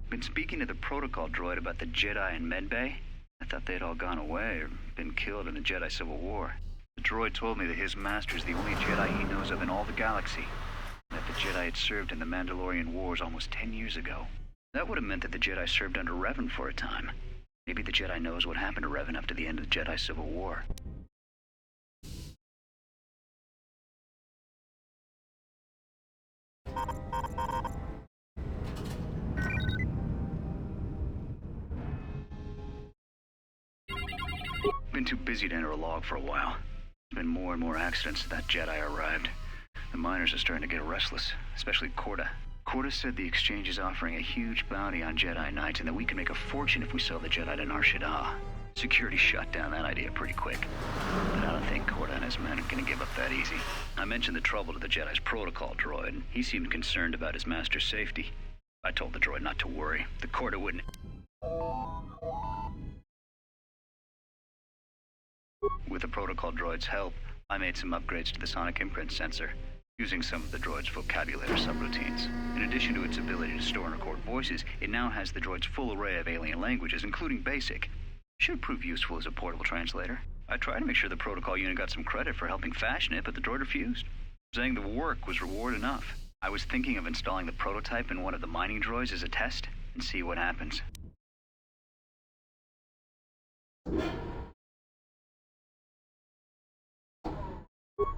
Been speaking to the protocol droid about the Jedi in medbay. I thought they'd all gone away or been killed in the Jedi Civil War. The droid told me that his master's the only Jedi he knows of in all the galaxy, and that the Jedi had served in the Mandalorian Wars almost 10 years ago. That would have meant that the Jedi served under Revan for a time. Maybe the Jedi knows what happened to Revan after the end of the Jedi Civil War. Been too busy to enter a log for a while. There's been more and more accidents since that Jedi arrived. The miners are starting to get restless, especially Korta. Korta said the exchange is offering a huge bounty on Jedi Knights and that we can make a fortune if we sell the Jedi to Nar Shaddaa. Security shut down that idea pretty quick. But I don't think Korta and his men are gonna give up that easy. I mentioned the trouble to the Jedi's protocol droid, and he seemed concerned about his master's safety. I told the droid not to worry. The Korta wouldn't... With the protocol droid's help, I made some upgrades to the sonic imprint sensor. using some of the droid's vocabulary subroutines. In addition to its ability to store and record voices, it now has the droid's full array of alien languages, including Basic. Should prove useful as a portable translator. I tried to make sure the protocol unit got some credit for helping fashion it, but the droid refused, saying the work was reward enough. I was thinking of installing the prototype in one of the mining droids as a test, and see what happens.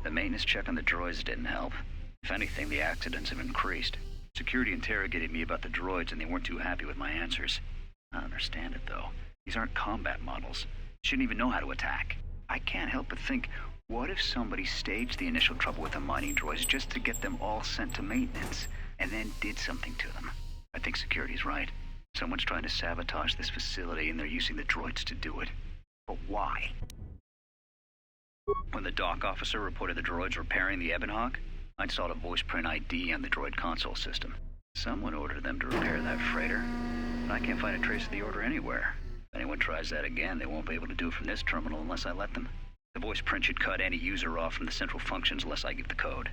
The maintenance check on the droids didn't help. If anything, the accidents have increased. Security interrogated me about the droids and they weren't too happy with my answers. I don't understand it though. These aren't combat models. Shouldn't even know how to attack. I can't help but think, what if somebody staged the initial trouble with the mining droids just to get them all sent to maintenance, and then did something to them? I think security's right. Someone's trying to sabotage this facility and they're using the droids to do it. But why? When the dock officer reported the droids repairing the Ebonhawk, I installed a voice print ID on the droid console system. Someone ordered them to repair that freighter, but I can't find a trace of the order anywhere. If anyone tries that again, they won't be able to do it from this terminal unless I let them. The voice print should cut any user off from the central functions unless I give the code.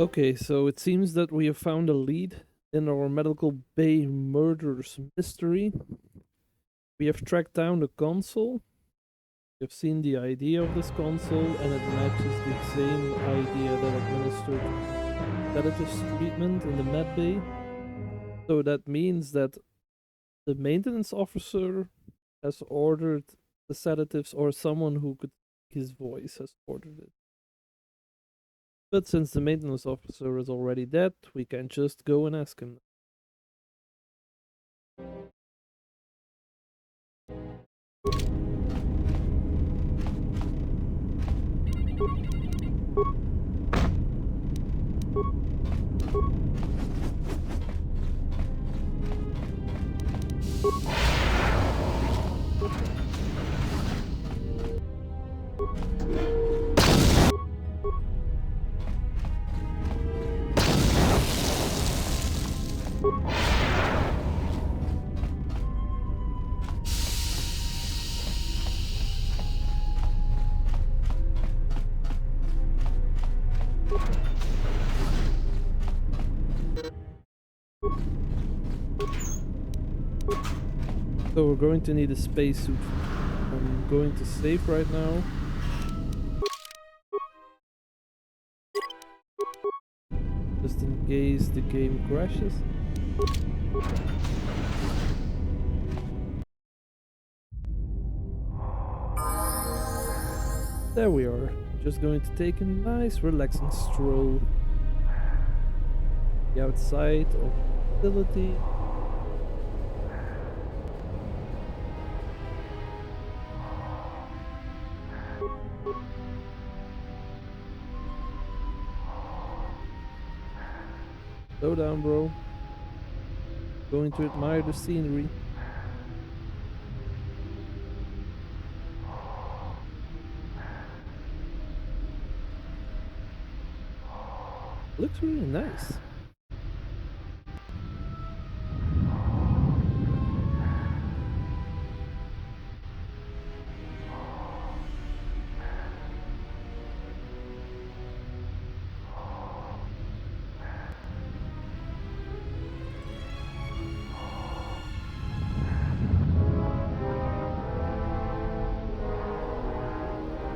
Okay, so it seems that we have found a lead in our medical bay murders mystery. We have tracked down the console. We have seen the ID of this console, and it matches the same idea that administered sedatives treatment in the med bay. So that means that the maintenance officer has ordered the sedatives, or someone who could speak his voice has ordered it. But since the maintenance officer is already dead, we can just go and ask him. So we're going to need a spacesuit. I'm going to save right now. Just in case the game crashes. There we are. Just going to take a nice relaxing stroll. The outside of the facility. Slow down, bro. Going to admire the scenery. Looks really nice.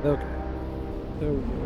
Okay, there we go.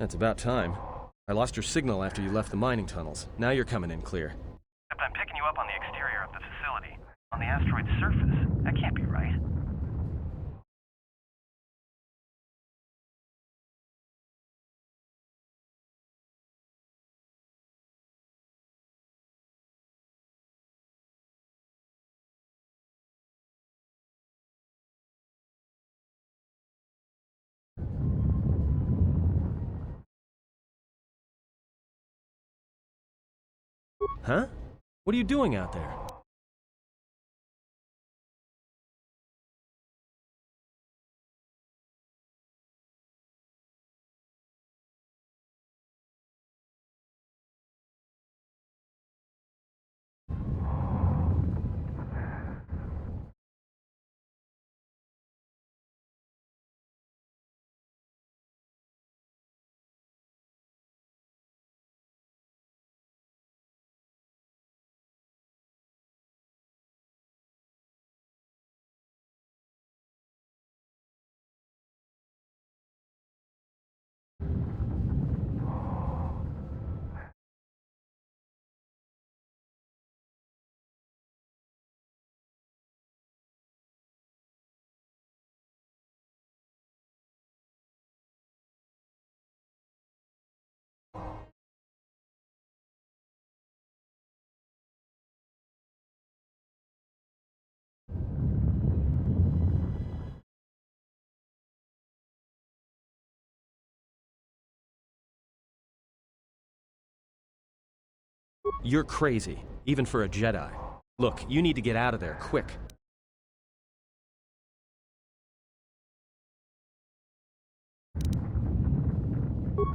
That's about time. I lost your signal after you left the mining tunnels. Now you're coming in clear. Except I'm picking you up on the exterior of the facility. On the asteroid's surface. That can't be right. Huh? What are you doing out there? You're crazy, even for a Jedi. Look, you need to get out of there, quick.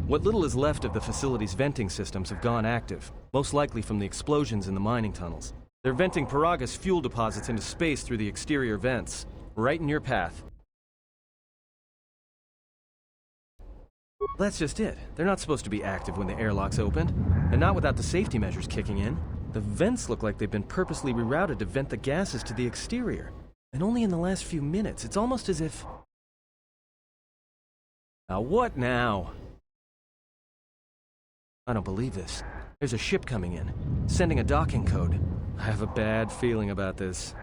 What little is left of the facility's venting systems have gone active, most likely from the explosions in the mining tunnels. They're venting Peragus fuel deposits into space through the exterior vents, right in your path. That's just it. They're not supposed to be active when the airlock's opened, and not without the safety measures kicking in. The vents look like they've been purposely rerouted to vent the gases to the exterior. And only in the last few minutes, it's almost as if... Now what now? I don't believe this. There's a ship coming in, sending a docking code. I have a bad feeling about this.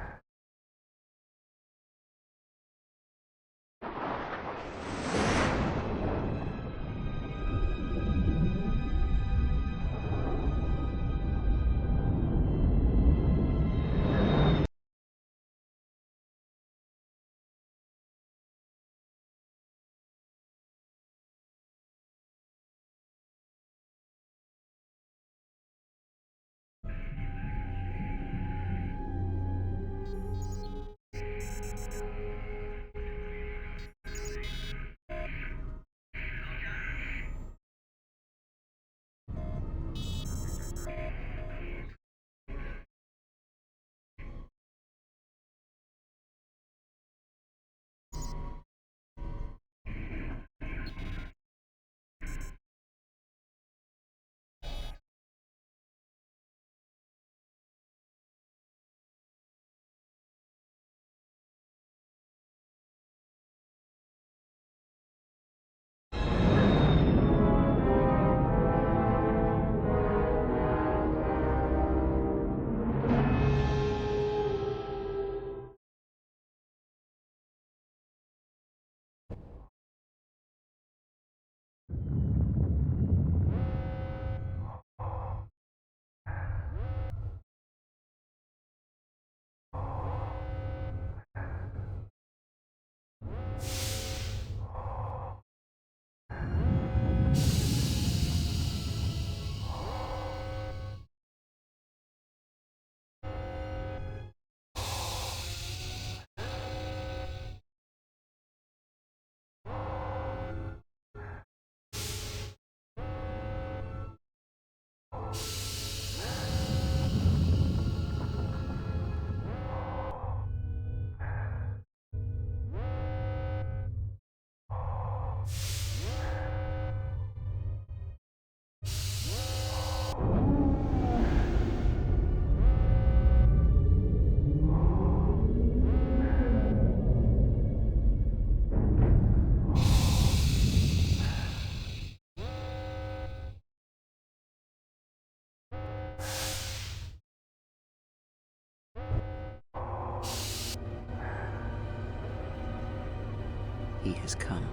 he has come.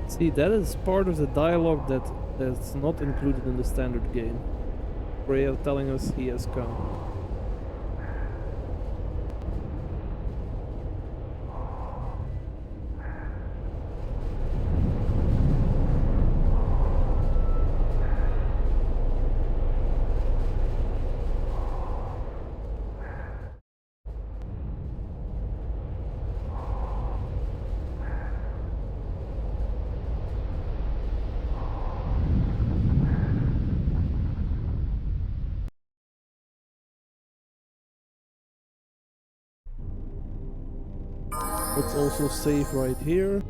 See, that is part of the dialogue that's not included in the standard game. Freya telling us he has come. Let's also save right here.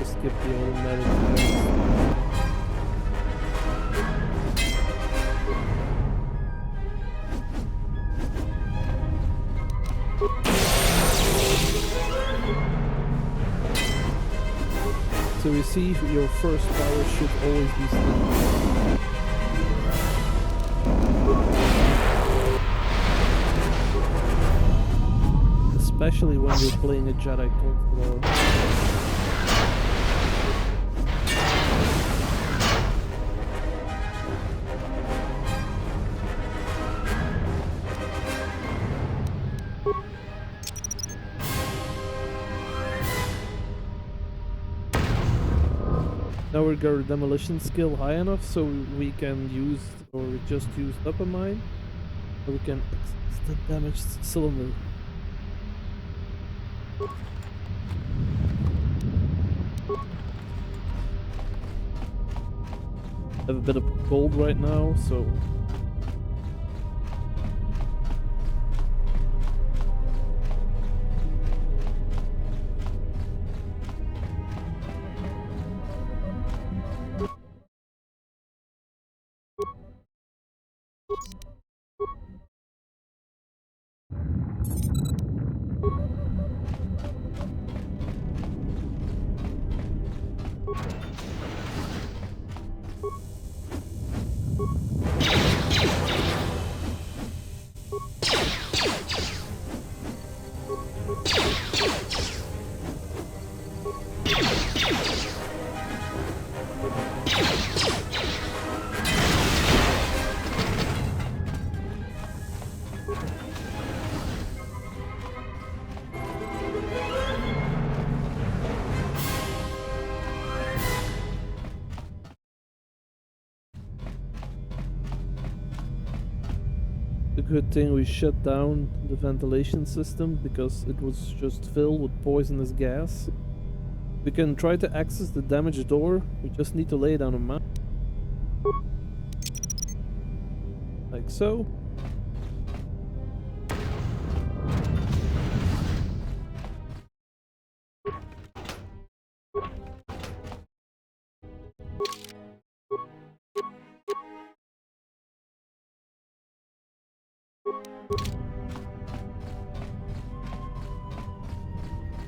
Skip the automatic events. To receive your first power should always be sleep. Especially when you're playing a Jedi controller. Now we got our demolition skill high enough so we can use or just use up a mine, or we can access the damaged cylinder. I have a bit of gold right now, so a good thing we shut down the ventilation system because it was just filled with poisonous gas. We can try to access the damaged door, we just need to lay down a map. Like so.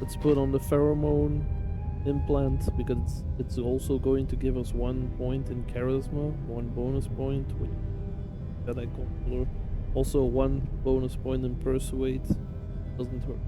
Let's put on the pheromone implant because it's also going to give us 1 point in charisma, 1 bonus point with Jedi controller. Also 1 bonus point in persuade. Doesn't hurt.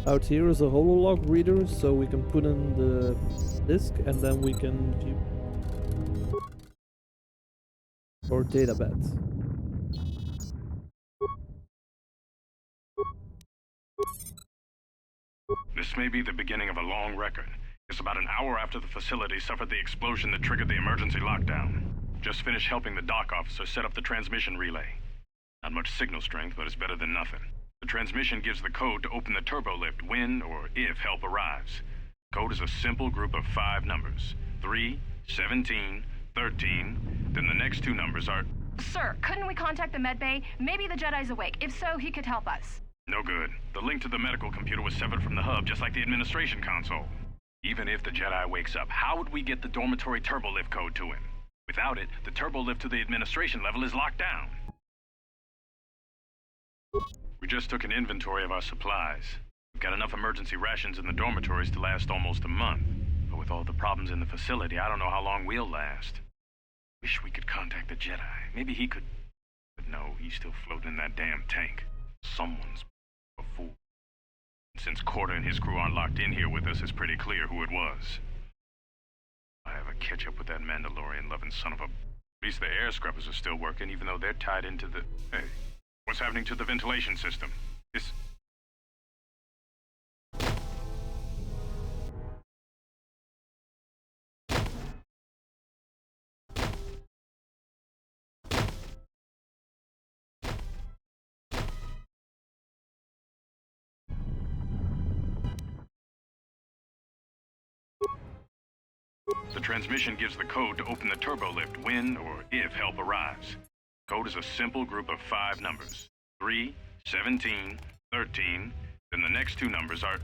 Out here is a hololog reader, so we can put in the disk and then we can view our database. This may be the beginning of a long record. It's about an hour after the facility suffered the explosion that triggered the emergency lockdown. Just finished helping the dock officer set up the transmission relay. Not much signal strength, but it's better than nothing. The transmission gives the code to open the turbo lift when or if help arrives. Code is a simple group of 5 numbers. 3, 17, 13. Then the next 2 numbers are... Sir, couldn't we contact the medbay? Maybe the Jedi's awake. If so, he could help us. No good. The link to the medical computer was severed from the hub, just like the administration console. Even if the Jedi wakes up, how would we get the dormitory turbo lift code to him? Without it, the turbo lift to the administration level is locked down. We just took an inventory of our supplies. We've got enough emergency rations in the dormitories to last almost a month. But with all the problems in the facility, I don't know how long we'll last. Wish we could contact the Jedi. Maybe he could... But no, he's still floating in that damn tank. Someone's a fool. Since KOTOR and his crew aren't locked in here with us, it's pretty clear who it was. I have a catch-up with that Mandalorian-loving son of a... At least the air scrubbers are still working, even though they're tied into the... Hey, what's happening to the ventilation system? This... The transmission gives the code to open the turbo lift when or if help arrives. Code is a simple group of 5 numbers. 3, 17, 13. Then the next 2 numbers are...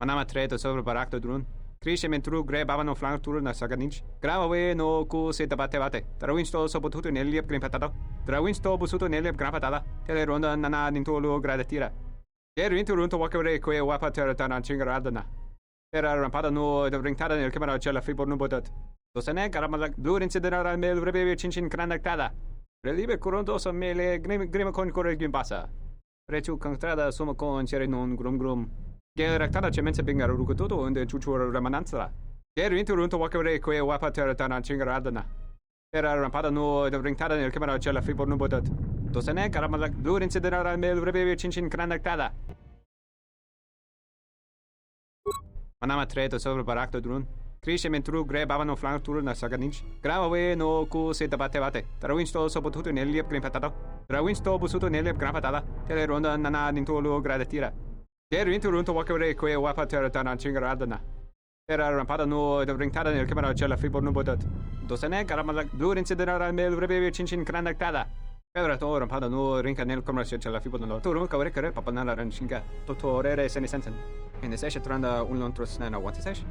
Manama treto sobre barakto drun. Cresce mentru gre bavano flank na saganich. Grave no cu se tabate. Drawinsto soprattutto nell'iep grimpatato. Drawinsto busuto nell'iep grimpatata. Teleronda nana nintolo gradatira. Ger runto wakere que wapa terra chingaradana. Era rampada no de ringtada nel camera cella fibo no botat. Dosane garamalak blur incidera mel rebe chinchin kranaktada. Relibe coronto so mele grima con corre gimbasa. Rechu contrada suma con chere non grum. Ger ractada cemense bingar rukutoto und chuchura ramananza. Ger runto wakere que wapa terra chingaradana. Era rampada no de ringtada nel camera cella fibo no botat. Dosane garamalak blur incidera mel rebe chinchin kranaktada. Manama treto sobre barakto drun. Cresce mentru gre bavano flank na saganich. Grave no cu se tabate. Drawinsto soprattutto nell'iep grimpatato. Drawinsto busuto nell'iep grimpatata. Teleronda nana nintolo gradatira. Ger runto wakere que wapa terra chingaradana. Era rampada no de ringtada nel camera cella fibo no botat. Dosane garamalak blur incidera mel rebe chinchin kranaktada. Pedra to rampada no rinca nel camera cella fibo no. Turu kavere kare papanala ranchinga. Totorere sene sensen. In the session tranda un lontros nana what is sesh?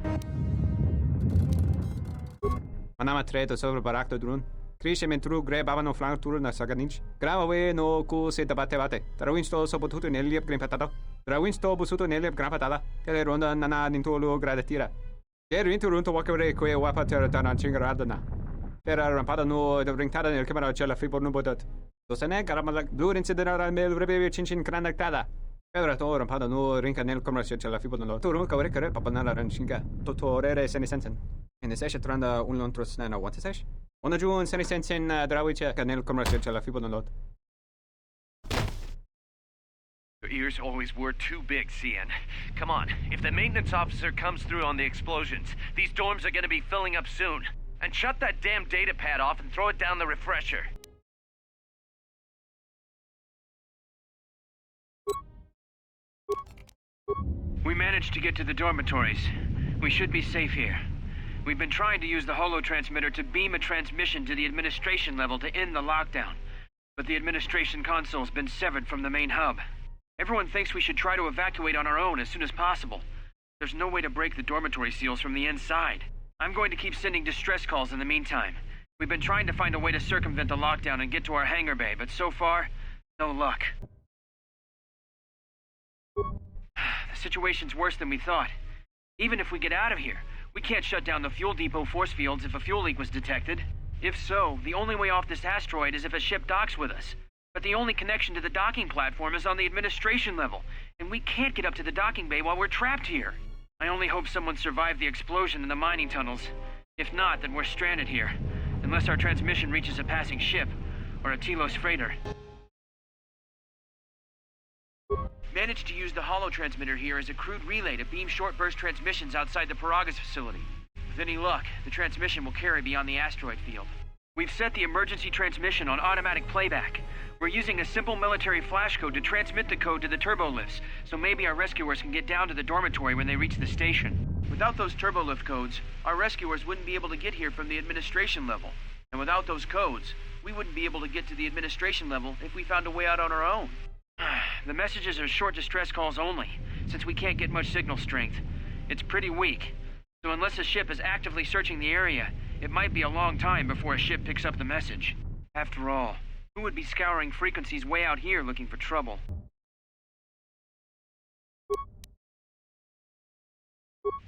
Manama treto sobre barakto drun. Cresce mentru gre bavano flank na saganich. Grave no cu se tabate. Drawinsto soprattutto nell'iep grimpatato. Drawinsto busuto nell'iep grimpatata. Teleronda nana nintolo gradatira. Ger runto wakere que wapa terra chingaradana. Era rampada no de ringtada nel camera cella fibo no botat. Dosane garamalak blur incidera mel rebe chinchin kranaktada. Pedra to rampada no rinca nel camera cella fibo no. Turu kavere kare papanala ranchinga. Totorere sene sensen. In the session tranda un lontros nana what is sesh? Ona juun sene sensen drawiche nel camera cella fibo no. Your ears always were too big, CN. Come on, if the maintenance officer comes through on the explosions, these dorms are gonna be filling up soon. And shut that damn data pad off and throw it down the refresher. We managed to get to the dormitories. We should be safe here. We've been trying to use the holo-transmitter to beam a transmission to the administration level to end the lockdown. But the administration console's been severed from the main hub. Everyone thinks we should try to evacuate on our own as soon as possible. There's no way to break the dormitory seals from the inside. I'm going to keep sending distress calls in the meantime. We've been trying to find a way to circumvent the lockdown and get to our hangar bay, but so far, no luck. The situation's worse than we thought. Even if we get out of here, we can't shut down the fuel depot force fields if a fuel leak was detected. If so, the only way off this asteroid is if a ship docks with us. But the only connection to the docking platform is on the administration level, and we can't get up to the docking bay while we're trapped here. I only hope someone survived the explosion in the mining tunnels. If not, then we're stranded here, unless our transmission reaches a passing ship, or a Telos freighter. Managed to use the holo-transmitter here as a crude relay to beam short-burst transmissions outside the Peragus facility. With any luck, the transmission will carry beyond the asteroid field. We've set the emergency transmission on automatic playback. We're using a simple military flash code to transmit the code to the turbolifts, so maybe our rescuers can get down to the dormitory when they reach the station. Without those turbolift codes, our rescuers wouldn't be able to get here from the administration level. And without those codes, we wouldn't be able to get to the administration level if we found a way out on our own. The messages are short distress calls only, since we can't get much signal strength. It's pretty weak, so unless a ship is actively searching the area, it might be a long time before a ship picks up the message. After all, who would be scouring frequencies way out here looking for trouble?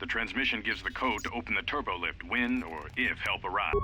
The transmission gives the code to open the turbolift when or if help arrives.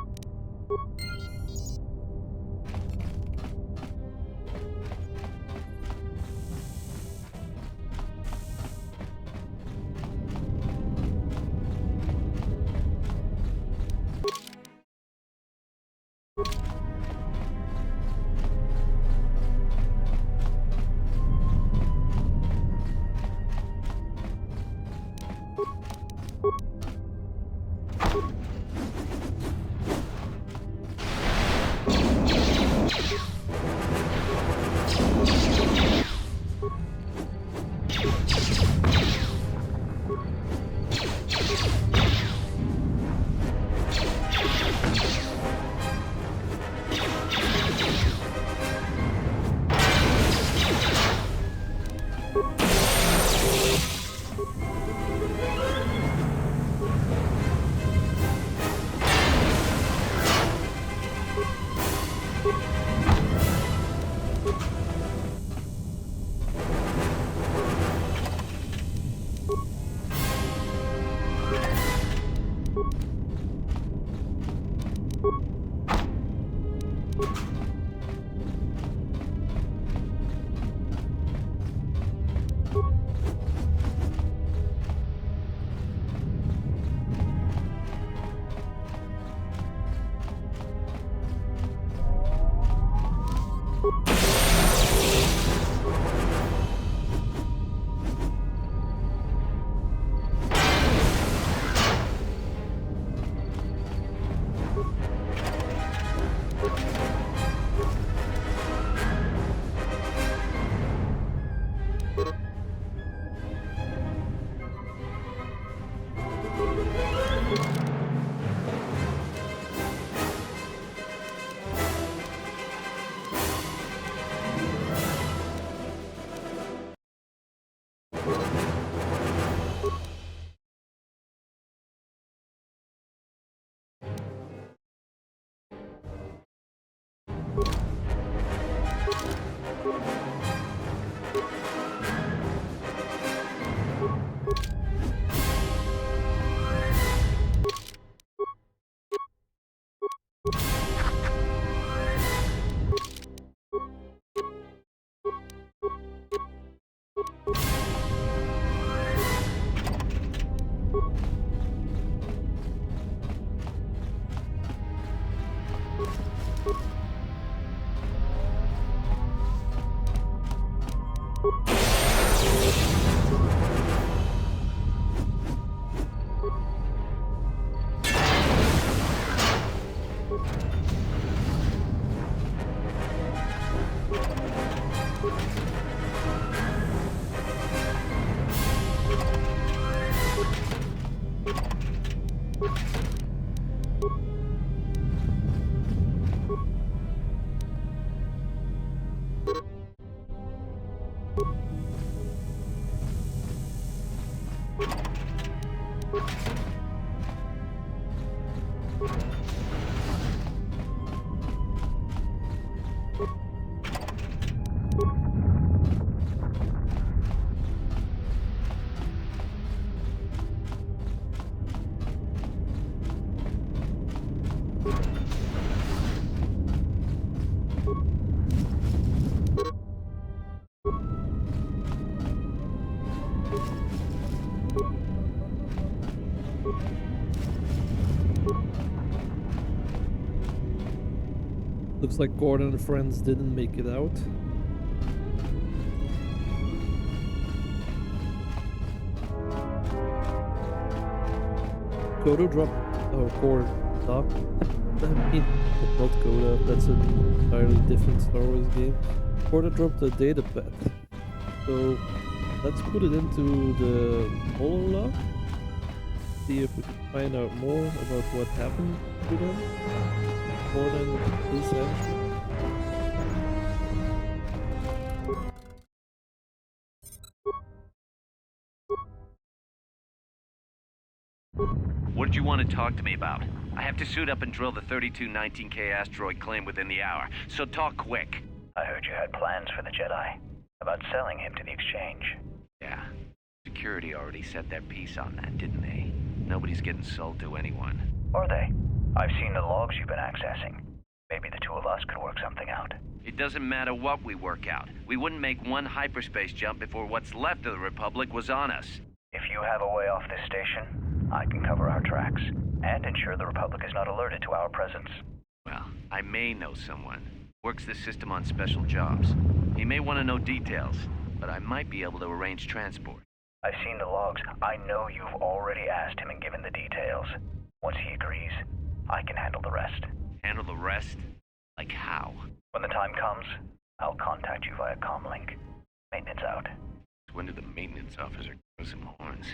Looks like Gordon and friends didn't make it out. KOTOR dropped... Oh, Gordon. Doc. I mean, not KOTOR. That's an entirely different Star Wars game. KOTOR dropped a data pad. So, let's put it into the hololog. See if we can find out more about what happened to them. Gordon is actually. What did you want to talk to me about? I have to suit up and drill the 3219K asteroid claim within the hour, so talk quick. I heard you had plans for the Jedi. About selling him to the exchange. Yeah. Security already set their piece on that, didn't they? Nobody's getting sold to anyone. Are they? I've seen the logs you've been accessing. Maybe the two of us could work something out. It doesn't matter what we work out. We wouldn't make one hyperspace jump before what's left of the Republic was on us. If you have a way off this station, I can cover our tracks and ensure the Republic is not alerted to our presence. Well, I may know someone. Works this system on special jobs. He may want to know details, but I might be able to arrange transport. I've seen the logs. I know you've already asked him and given the details. Once he agrees, I can handle the rest. Handle the rest? Like how? When the time comes, I'll contact you via comlink. Maintenance out. When did the maintenance officer grow some horns?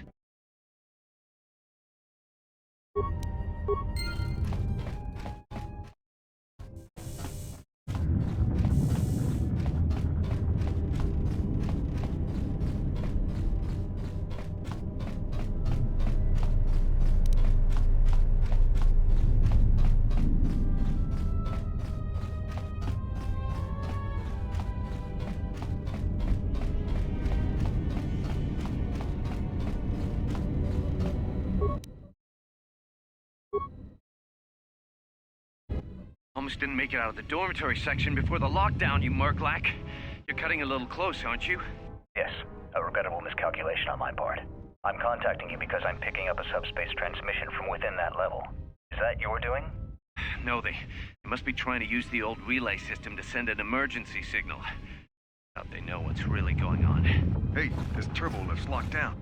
Almost didn't make it out of the dormitory section before the lockdown, you Murklack. You're cutting a little close, aren't you? Yes, a regrettable miscalculation on my part. I'm contacting you because I'm picking up a subspace transmission from within that level. Is that your doing? No, they must be trying to use the old relay system to send an emergency signal. Doubt they know what's really going on. Hey, this turbo lift's locked down.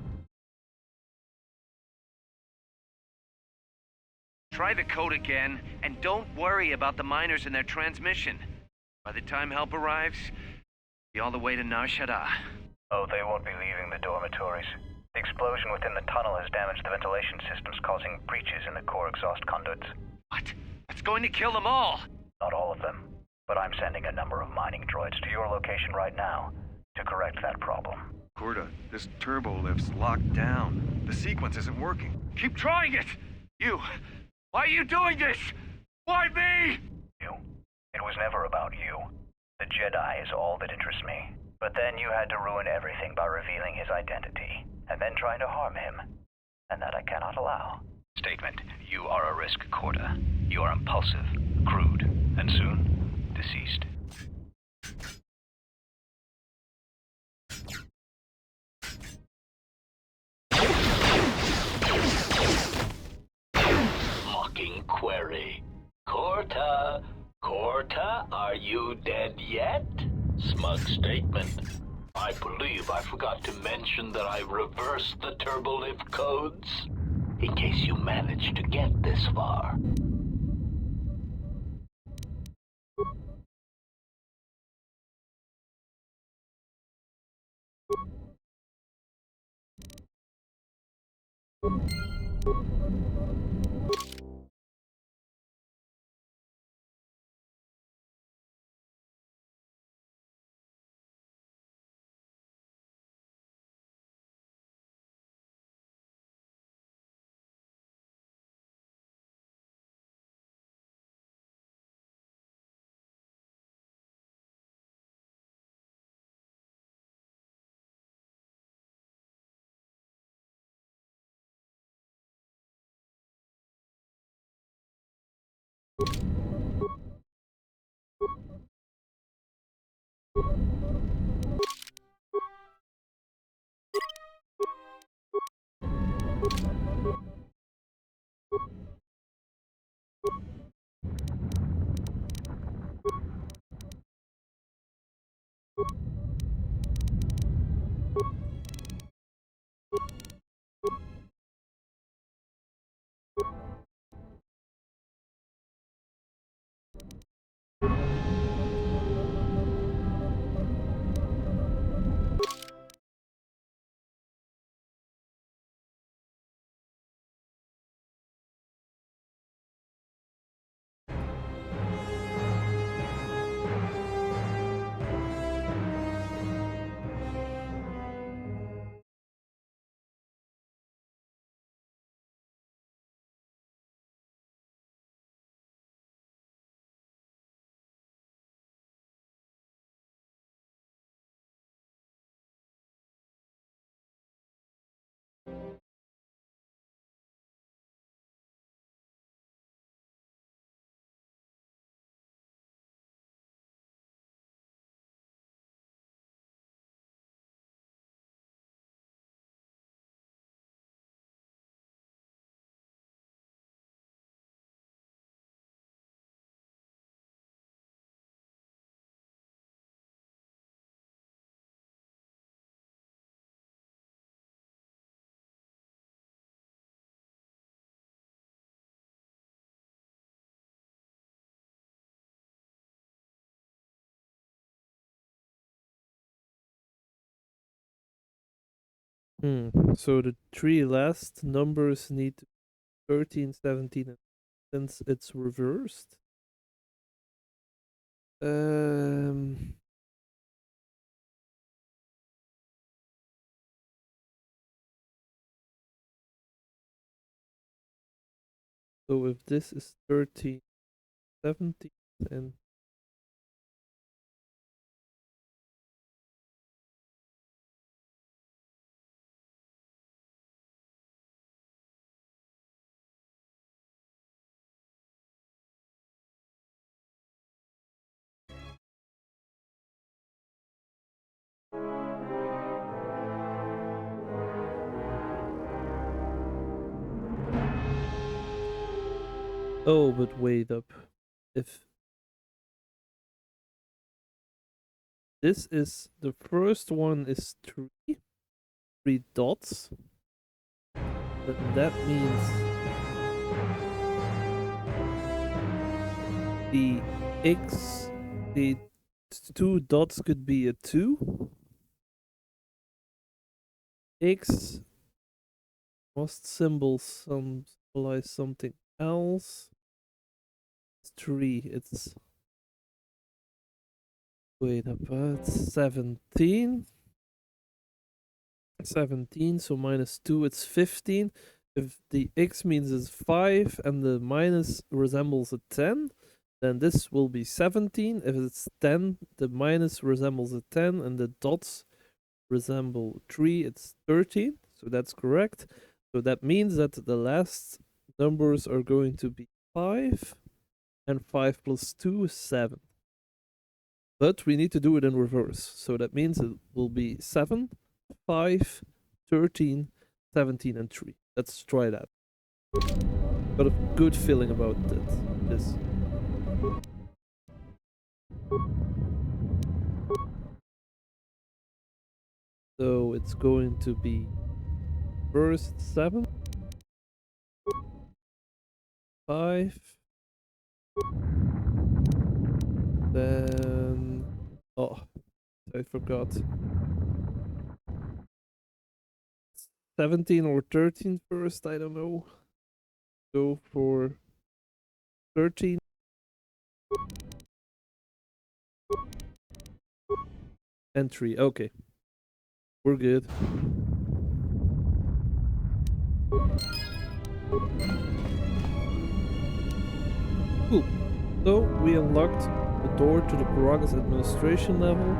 Try the code again, and don't worry about the miners and their transmission. By the time help arrives, be all the way to Nar Shaddaa. Oh, they won't be leaving the dormitories. The explosion within the tunnel has damaged the ventilation systems, causing breaches in the core exhaust conduits. What? That's going to kill them all! Not all of them, but I'm sending a number of mining droids to your location right now to correct that problem. Korda, this turbo lift's locked down. The sequence isn't working. Keep trying it! You! Why are you doing this? Why me? You. It was never about you. The Jedi is all that interests me. But then you had to ruin everything by revealing his identity, and then trying to harm him. And that I cannot allow. Statement. You are a risk, Korda. You are impulsive, crude, and soon, deceased. Mocking query. Corta, are you dead yet? Smug statement. I believe I forgot to mention that I reversed the turbolift codes, in case you managed to get this far. So the three last numbers need 13, 17, and since it's reversed. So if this is 13, 17, and oh, but wait up. If this is the first one is three dots, then that means the X, the two dots could be a 2. X must symbolize something else. It's 3. It's wait about 17. 17, so minus 2, it's 15. If the X means it's 5 and the minus resembles a 10, then this will be 17. If it's 10, the minus resembles a 10 and the dots resemble 3, it's 13. So that's correct. So that means that the last numbers are going to be 5 And 5 plus 2 is 7. But we need to do it in reverse. So that means it will be 7, 5, 13, 17, and 3. Let's try that. Got a good feeling about this. So it's going to be first 7, 5, then I forgot. 17 or 13 first, I don't know. Go for 13. And 3. Okay. We're good. Cool. So we unlocked the door to the Peragus administration level.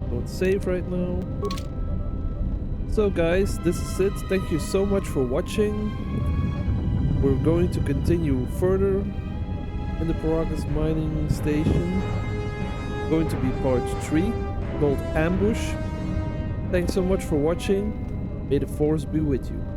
Don't save right now. So guys, this is it. Thank you so much for watching. We're going to continue further in the Peragus mining station. Going to be part 3, called Ambush. Thanks so much for watching. May the Force be with you.